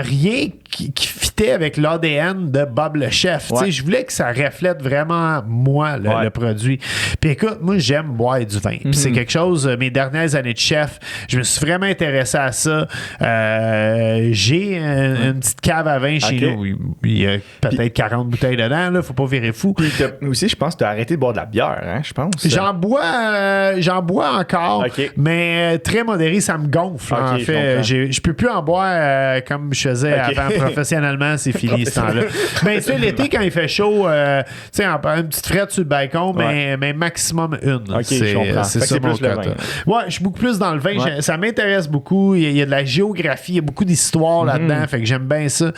rien qui fitait avec l'ADN de Bob le chef. Je voulais que ça reflète vraiment moi, le produit. Puis écoute, moi, j'aime boire du vin. Puis c'est quelque chose, mes dernières années de chef, je me suis vraiment intéressé à ça. J'ai une petite cave à vin chez nous. Il y a peut-être 40 bouteilles dedans. Faut pas virer fou. Puis aussi, je pense que tu as arrêté de boire de la bière, hein, je pense. J'en bois encore, mais très modéré, ça me gonfle. En fait, je peux plus en boire comme je faisais avant professionnellement, c'est fini ce temps-là. Mais tu sais, l'été, quand il fait chaud, tu sais, une petite frette sur le balcon, mais maximum une. C'est ça mon quota. Ouais, je suis beaucoup plus dans le vin. Ça m'intéresse beaucoup. Il y a de la géographie, il y a beaucoup d'histoire là-dedans, fait que j'aime bien ça.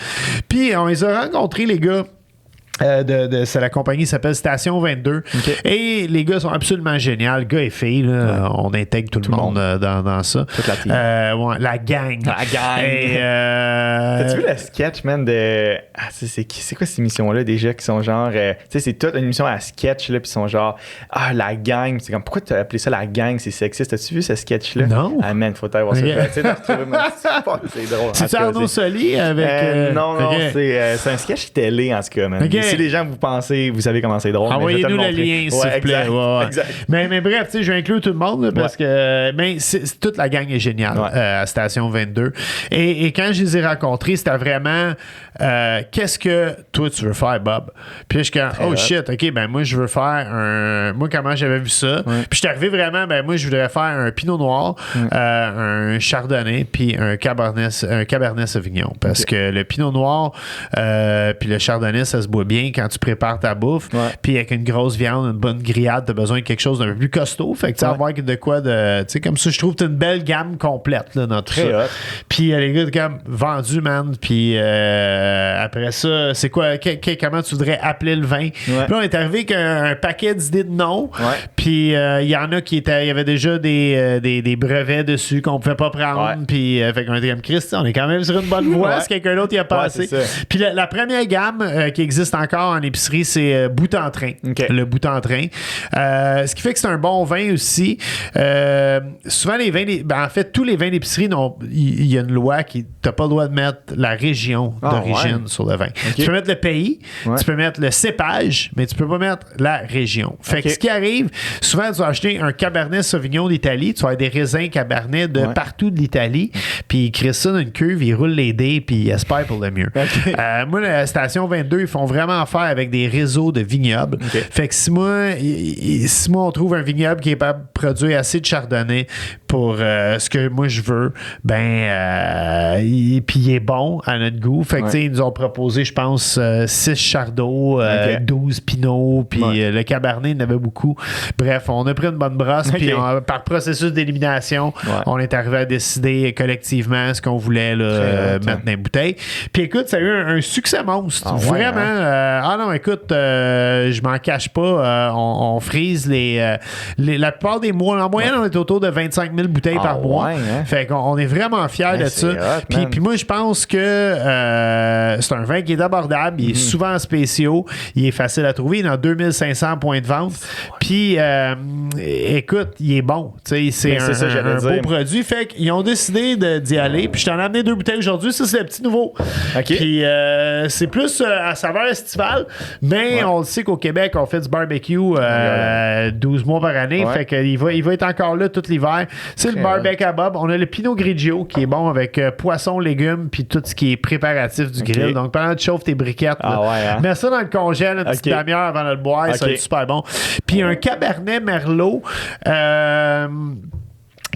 Puis, on les a rencontrés, les gars. C'est la compagnie qui s'appelle Station 22. Et les gars sont absolument géniaux. Gars et filles, là, on intègre tout le monde dans ça. Toute la team. La gang. T'as-tu vu le sketch, man, de... c'est quoi cette émission-là déjà qui sont genre... tu sais, c'est toute une émission à sketch, là, puis ils sont genre... la gang. C'est comme, pourquoi tu as appelé ça la gang? C'est sexiste. T'as-tu vu ce sketch-là? Non. Ah, man, faut aller voir ça. Tu sais, c'est drôle. C'est Arnaud Soli avec... Non, c'est un sketch télé, en tout cas, man. Si les gens vous savez comment c'est drôle. Envoyez-nous le lien, s'il vous plaît. Mais bref, tu sais, je vais inclure tout le monde là, parce que toute la gang est géniale à Station 22. Et quand je les ai rencontrés, c'était vraiment qu'est-ce que toi tu veux faire, Bob? Puis je suis comme, oh shit, ok, ben moi je veux faire moi, comment j'avais vu ça. Puis je suis arrivé vraiment, ben moi je voudrais faire un Pinot Noir, un Chardonnay, puis un Cabernet Sauvignon. Parce que le Pinot Noir puis le Chardonnay, ça se boit bien quand tu prépares ta bouffe, puis avec une grosse viande, une bonne grillade, t'as besoin de quelque chose d'un peu plus costaud. Fait que tu sais, avoir de quoi de... Tu sais, comme ça, je trouve que t'as une belle gamme complète là, dans tout ça. Puis les gars, comme vendu, man. Puis après ça, c'est quoi... comment tu voudrais appeler le vin? Puis là, on est arrivé avec un paquet d'idées de noms. Puis il y en a qui étaient... Il y avait déjà des brevets dessus qu'on pouvait pas prendre. Puis fait qu'on était comme Christ, on est quand même sur une bonne voie. Si quelqu'un d'autre y a passé. Puis la première gamme qui existe encore en épicerie, c'est Bout en train. Le Bout en train. Ce qui fait que c'est un bon vin aussi. Souvent, les vins... en fait, tous les vins d'épicerie, il y a une loi qui... T'as pas le droit de mettre la région d'origine sur le vin. Tu peux mettre le pays, tu peux mettre le cépage, mais tu peux pas mettre la région. Fait que ce qui arrive, souvent, tu vas acheter un Cabernet Sauvignon d'Italie, tu vas avoir des raisins Cabernet de partout de l'Italie, puis ils créent ça dans une cuve, ils roulent les dés, puis ils espèrent pour le mieux. Moi, la Station 22, ils font vraiment vraiment affaire avec des réseaux de vignobles. Okay. Fait que si moi, on trouve un vignoble qui est capable de produire assez de chardonnay pour ce que moi je veux, puis il est bon à notre goût. Fait que tu sais, ils nous ont proposé, je pense, 6 Chardot, 12 Pinot, puis le Cabernet, il y en avait beaucoup. Bref, on a pris une bonne brosse, puis par processus d'élimination, on est arrivé à décider collectivement ce qu'on voulait mettre dans les bouteilles. Puis écoute, ça a eu un succès monstre. Vraiment. Non, écoute, je m'en cache pas. On frise la plupart des mois. En moyenne, on est autour de 25 000 bouteilles par mois. Fait qu'on est vraiment fiers de ça. Puis moi, je pense que c'est un vin qui est abordable. Il est souvent spéciaux. Il est facile à trouver. Il est dans 2500 points de vente. Puis, écoute, il est bon. C'est un beau produit. Fait qu'ils ont décidé d'y aller. Puis je t'en ai amené 2 bouteilles aujourd'hui. Ça, c'est le petit nouveau. Puis c'est plus à saveur estivale. Mais on le sait qu'au Québec, on fait du barbecue 12 mois par année. Fait qu'il va être encore là tout l'hiver. C'est le barbecue à Bob. On a le Pinot Grigio qui est bon avec poisson, légumes, puis tout ce qui est préparatif du grill. Donc pendant que tu chauffes tes briquettes, mets ça dans le congèle une petite demi-heure avant de le boire. Ça va être super bon. Puis un Cabernet Merlot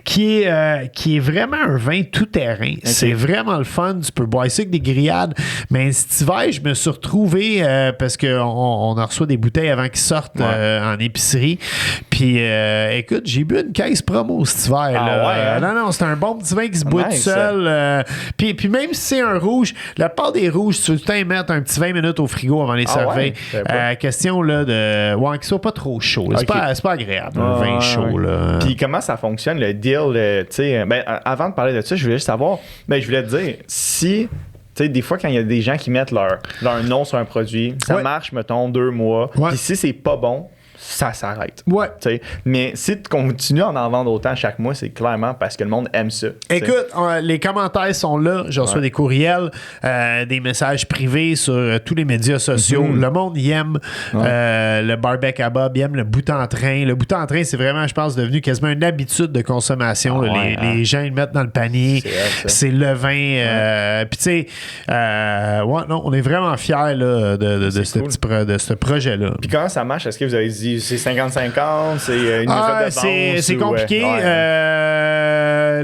qui est vraiment un vin tout-terrain. C'est vraiment le fun. Tu peux boire ça avec des grillades. Mais cet hiver, je me suis retrouvé parce qu'on en reçoit des bouteilles avant qu'ils sortent en épicerie. Puis, écoute, j'ai bu une caisse promo cet hiver. Non, c'est un bon petit vin qui se boit tout seul. Puis même si c'est un rouge, la part des rouges, tu veux tout le temps mettre un petit 20 minutes au frigo avant de les servir. Question là, de qu'il soit pas trop chaud. C'est pas agréable, un vin chaud. Puis comment ça fonctionne, le deal? Avant de parler de ça, je voulais juste savoir, je voulais te dire, si, des fois, quand il y a des gens qui mettent leur nom sur un produit, ça marche, mettons, 2 mois, puis si c'est pas bon, ça s'arrête. Mais si tu continues à en vendre autant chaque mois, c'est clairement parce que le monde aime ça. Écoute, les commentaires sont là. Je reçois des courriels, des messages privés sur tous les médias sociaux. Le monde y aime le barbecue à Bob, il aime le bout en train. Le bout en train, c'est vraiment, je pense, devenu quasiment une habitude de consommation. Les gens, ils le mettent dans le panier. C'est le vin. Puis tu sais, on est vraiment fiers là, de ce projet-là. Puis comment ça marche? Est-ce que vous avez dit c'est 50-50, c'est une méthode de vente? C'est compliqué.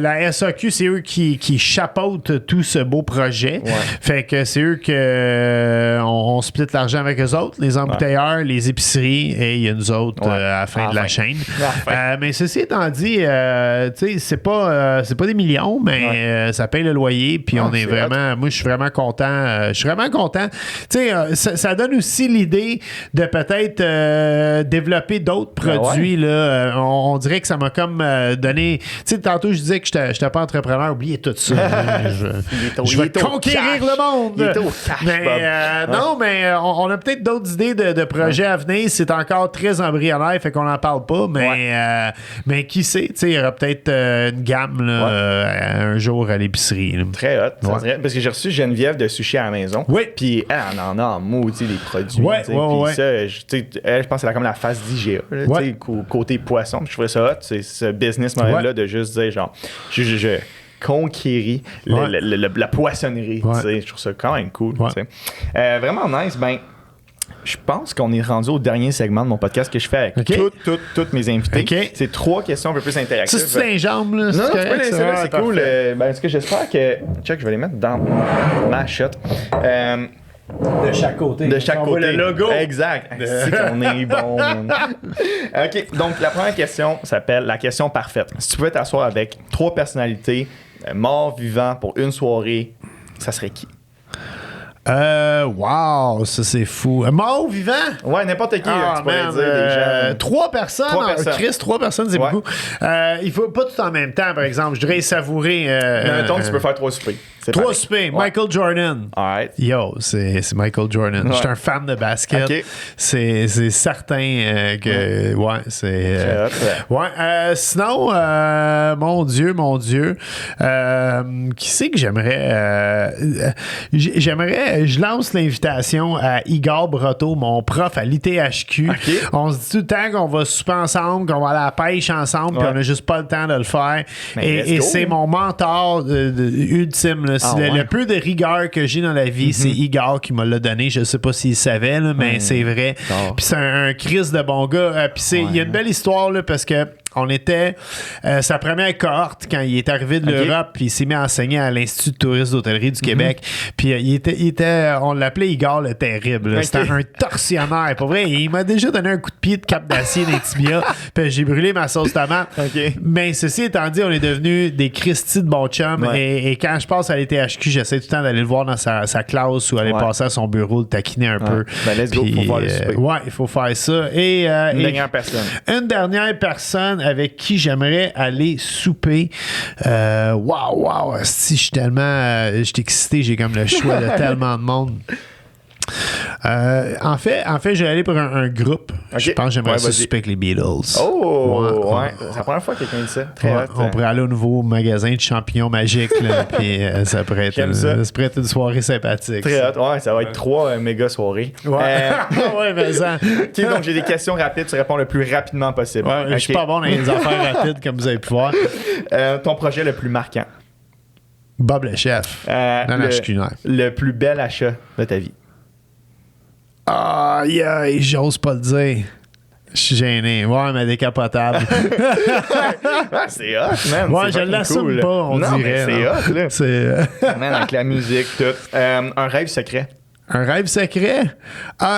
La SAQ, c'est eux qui chapeautent tout ce beau projet. Fait que c'est eux qu'on split l'argent avec eux autres, les embouteilleurs, les épiceries, et il y a nous autres à la fin de la chaîne. Mais ceci étant dit, c'est pas des millions, mais ça paye le loyer, puis on est vraiment... Moi, je suis vraiment content. Je suis vraiment content. Ça donne aussi l'idée de peut-être développer d'autres produits. Là, on dirait que ça m'a comme donné... Tu sais, tantôt, je disais que je n'étais pas entrepreneur. Oubliez tout ça. Je vais conquérir le monde. Il est au cash, non, mais on a peut-être d'autres idées de projets à venir. C'est encore très embryonnaire, fait qu'on n'en parle pas. Mais qui sait, il y aura peut-être une gamme un jour à l'épicerie. Là. Très hot. Parce que j'ai reçu Geneviève de Sushi à la maison. Puis elle en a maudit les produits. Puis ça, je pense que c'est comme la face d'IGA, côté poisson. Je trouvais ça hot, c'est ce business model-là de juste dire genre, je conquéris la poissonnerie. Je trouve ça quand même cool. Vraiment nice. Je pense qu'on est rendu au dernier segment de mon podcast que je fais avec toutes mes invités. C'est 3 questions un peu plus interactives. Ça, c'est un jambe, là. Non, tu peux laisser là, c'est cool. Est-ce que j'espère que... Check, je vais les mettre dans ma shot. De chaque côté. De chaque côté. Le logo. Exact. C'est qu'on est bon. OK. Donc, la première question s'appelle la question parfaite. Si tu pouvais t'asseoir avec 3 personnalités, morts, vivants, pour une soirée, ça serait qui? Wow, ça c'est fou. Mort ou vivant? Ouais, n'importe qui. Tu pourrais dire des gens. 3 personnes. 3 personnes. Chris, 3 personnes, c'est beaucoup. Il faut pas tout en même temps, par exemple. Je devrais savourer. Mettons, tu peux faire 3 soupers. 3 soupers. Michael Jordan. Alright. Yo, c'est Michael Jordan. Je suis un fan de basket. Okay. C'est certain que. Sinon, mon Dieu. Qui c'est que j'aimerais. je lance l'invitation à Igor Brotto, mon prof à l'ITHQ. Okay. On se dit tout le temps qu'on va souper ensemble, qu'on va aller à la pêche ensemble, puis on n'a juste pas le temps de le faire. Et c'est mon mentor ultime. Là. Le peu de rigueur que j'ai dans la vie, c'est Igor qui me l'a donné. Je sais pas s'il savait, là, mais c'est vrai. Puis c'est un Chris de bon gars. Puis il y a une belle histoire là, parce que on était sa première cohorte quand il est arrivé de l'Europe, puis il s'est mis à enseigner à l'Institut de tourisme d'hôtellerie du Québec. Puis il était, on l'appelait Igor le Terrible. C'était un tortionnaire, pour vrai. Il m'a déjà donné un coup de pied de cap d'acier dans les tibias, puis j'ai brûlé ma sauce tomate. Mais ceci étant dit, on est devenus des Christy de bon chum. Et quand je passe à l'ITHQ, j'essaie tout le temps d'aller le voir dans sa classe ou aller passer à son bureau, le taquiner un peu. Ben, let's go, faut faire le souper. Il faut faire ça. Une dernière personne. Une dernière personne avec qui j'aimerais aller souper. Wow, si je suis tellement je suis excité, j'ai comme le choix de tellement de monde. En fait, je vais aller pour un groupe. Je pense que j'aimerais souper avec les Beatles. Oh, ouais. C'est la première fois que quelqu'un dit ça. On pourrait aller au nouveau magasin de champignons magiques, puis ça pourrait être une soirée sympathique. Très hot. Ouais, ça va être 3 méga soirées. Ouais, mais ça. OK, donc j'ai des questions rapides. Tu réponds le plus rapidement possible. Je suis pas bon dans les affaires rapides, comme vous avez pu voir. Ton projet le plus marquant? Bob le chef. Dans la culinaire. Le plus bel achat de ta vie? J'ose pas le dire. Je suis gêné. Ouais, mais décapotable. C'est hot, man. Ouais, je l'assume cool. Pas, on dirait. Mais c'est hot, là. C'est... Man, avec la musique, tout. Un rêve secret? Un rêve secret?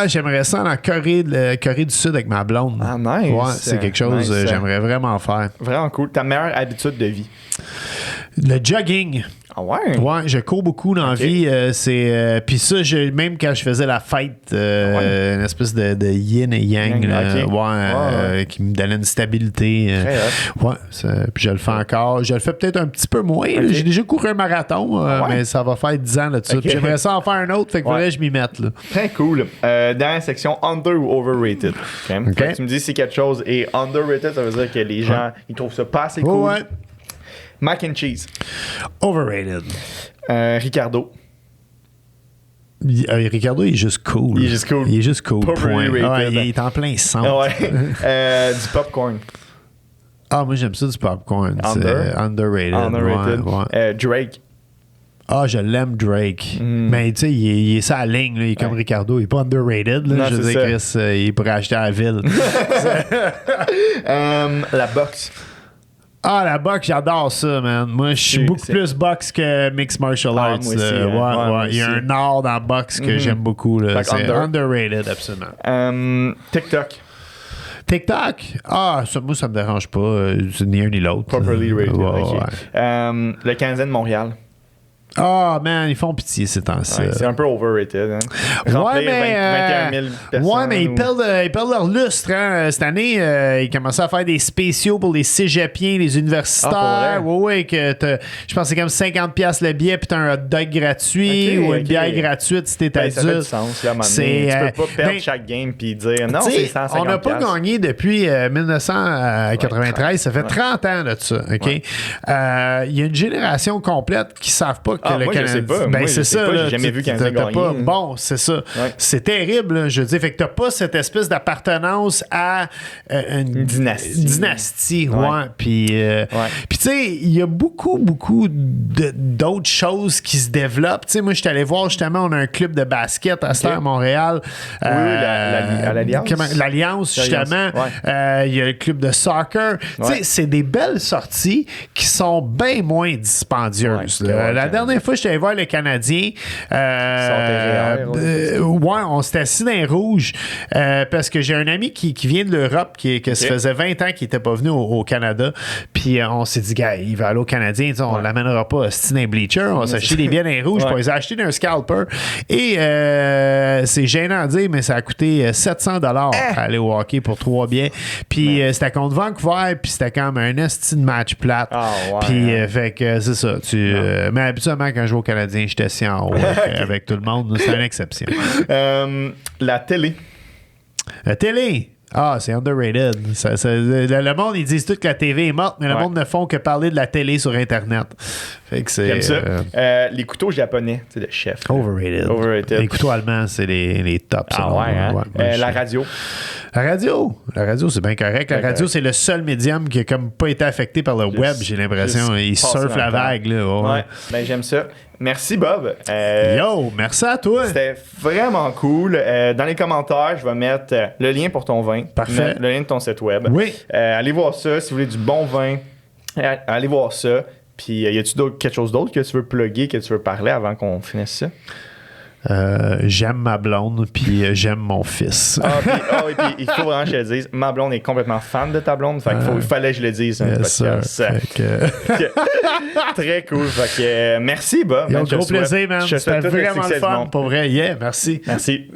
J'aimerais ça en Corée du Sud avec ma blonde. Ah, nice. Ouais, c'est quelque chose que j'aimerais vraiment faire. Vraiment cool. Ta meilleure habitude de vie? Le jogging. Ah ouais? Ouais, je cours beaucoup dans la vie. Puis ça, même quand je faisais la fête, une espèce de yin et yang, qui me donnait une stabilité. Puis je le fais encore. Je le fais peut-être un petit peu moins. J'ai déjà couru un marathon, mais ça va faire 10 ans là-dessus. J'aimerais ça en faire un autre, fait que faudrait que je m'y mette. Là. Très cool. Dernière section, under ou overrated. Tu me dis si quelque chose est underrated, ça veut dire que les gens ils trouvent ça pas assez cool. Mac and cheese. Overrated. Ricardo. Ricardo, il est juste cool. Il est juste cool. Point. Il est en plein centre. Du popcorn. Moi, j'aime ça du popcorn. Underrated. Drake. Je l'aime, Drake. Mais tu sais, il est ça à la ligne. Là. Il est comme Ricardo. Il est pas underrated. Là. Non, je veux dire, Chris, il pourrait acheter à la ville. La boxe. La boxe, j'adore ça, man. Moi, je suis beaucoup plus boxe que mixed martial arts. Moi aussi, il y a un art dans la boxe que j'aime beaucoup. Là. C'est underrated, absolument. TikTok? Moi, ça me dérange pas. C'est ni un ni l'autre. Properly rated. Le Canadien de Montréal. Man, ils font pitié ces temps-ci. C'est un peu overrated. Hein? Remplir 21 000 personnes. Ouais, mais ils perdent leur lustre. Hein? Cette année, ils commençaient à faire des spéciaux pour les cégepiens, les universitaires. Je pense que c'est comme 50$ le billet, puis t'as un hot dog gratuit ou une bière gratuite si t'es adulte. Ça fait du sens. Là, à un moment donné. Tu peux pas perdre chaque game puis dire non, c'est 150$. On n'a pas gagné depuis 1993. Ça fait 30 ans de ça. Il y a une génération complète qui ne savent pas que le Canadien... Je sais pas. Ben, c'est ça. J'ai jamais vu Canadien gagner. Bon, c'est ça. C'est terrible. Là, je veux dire, fait que t'as pas cette espèce d'appartenance à une dynastie. Puis tu sais, il y a beaucoup d'autres choses qui se développent. Tu sais, moi, je suis allé voir justement, on a un club de basket à Montréal. À l'Alliance. L'Alliance, justement. Il y a le club de soccer. Tu sais, c'est des belles sorties qui sont bien moins dispendieuses. La dernière fois, je suis allé voir le Canadien. On s'était assis dans les rouges parce que j'ai un ami qui vient de l'Europe, ça faisait 20 ans qu'il n'était pas venu au Canada. Puis on s'est dit, gars, il va aller au Canadien. On ne l'amènera pas à Stine Bleacher. On s'est acheté des billets dans les rouges. Puis on les a achetés d'un scalper. Et c'est gênant à dire, mais ça a coûté 700$ à aller au hockey pour 3 billets. Puis c'était contre Vancouver. Puis c'était comme un esti de match plate. Puis fait que c'est ça. Mais habituellement, quand je joue au Canadien, j'étais assis en haut avec tout le monde. C'est une exception. La télé. La télé? C'est underrated. Le monde, ils disent tout que la TV est morte, mais le monde ne font que parler de la télé sur Internet. Fait que c'est, J'aime ça. Les couteaux japonais, tu sais, de chef. Overrated. Les couteaux allemands, c'est les tops. Ah ouais, hein? La radio. La radio, c'est bien correct. La radio, c'est le seul médium qui a comme pas été affecté par le web, j'ai l'impression. Il surfe la vague. Là, ouais, ben j'aime ça. Merci, Bob. Yo, merci à toi. C'était vraiment cool. Dans les commentaires, je vais mettre le lien pour ton vin. Parfait. Le lien de ton site web. Oui. Allez voir ça. Si vous voulez du bon vin, allez voir ça. Puis, y a-tu quelque chose d'autre que tu veux plugger, que tu veux parler avant qu'on finisse ça? J'aime ma blonde, puis j'aime mon fils. Et puis il faut vraiment que je le dise. Ma blonde est complètement fan de ta blonde. Fait il fallait que je le dise. Très cool. Fait que, merci, Bob. Gros plaisir, man. C'était vraiment le fun. Pour vrai. Yeah, merci. Merci.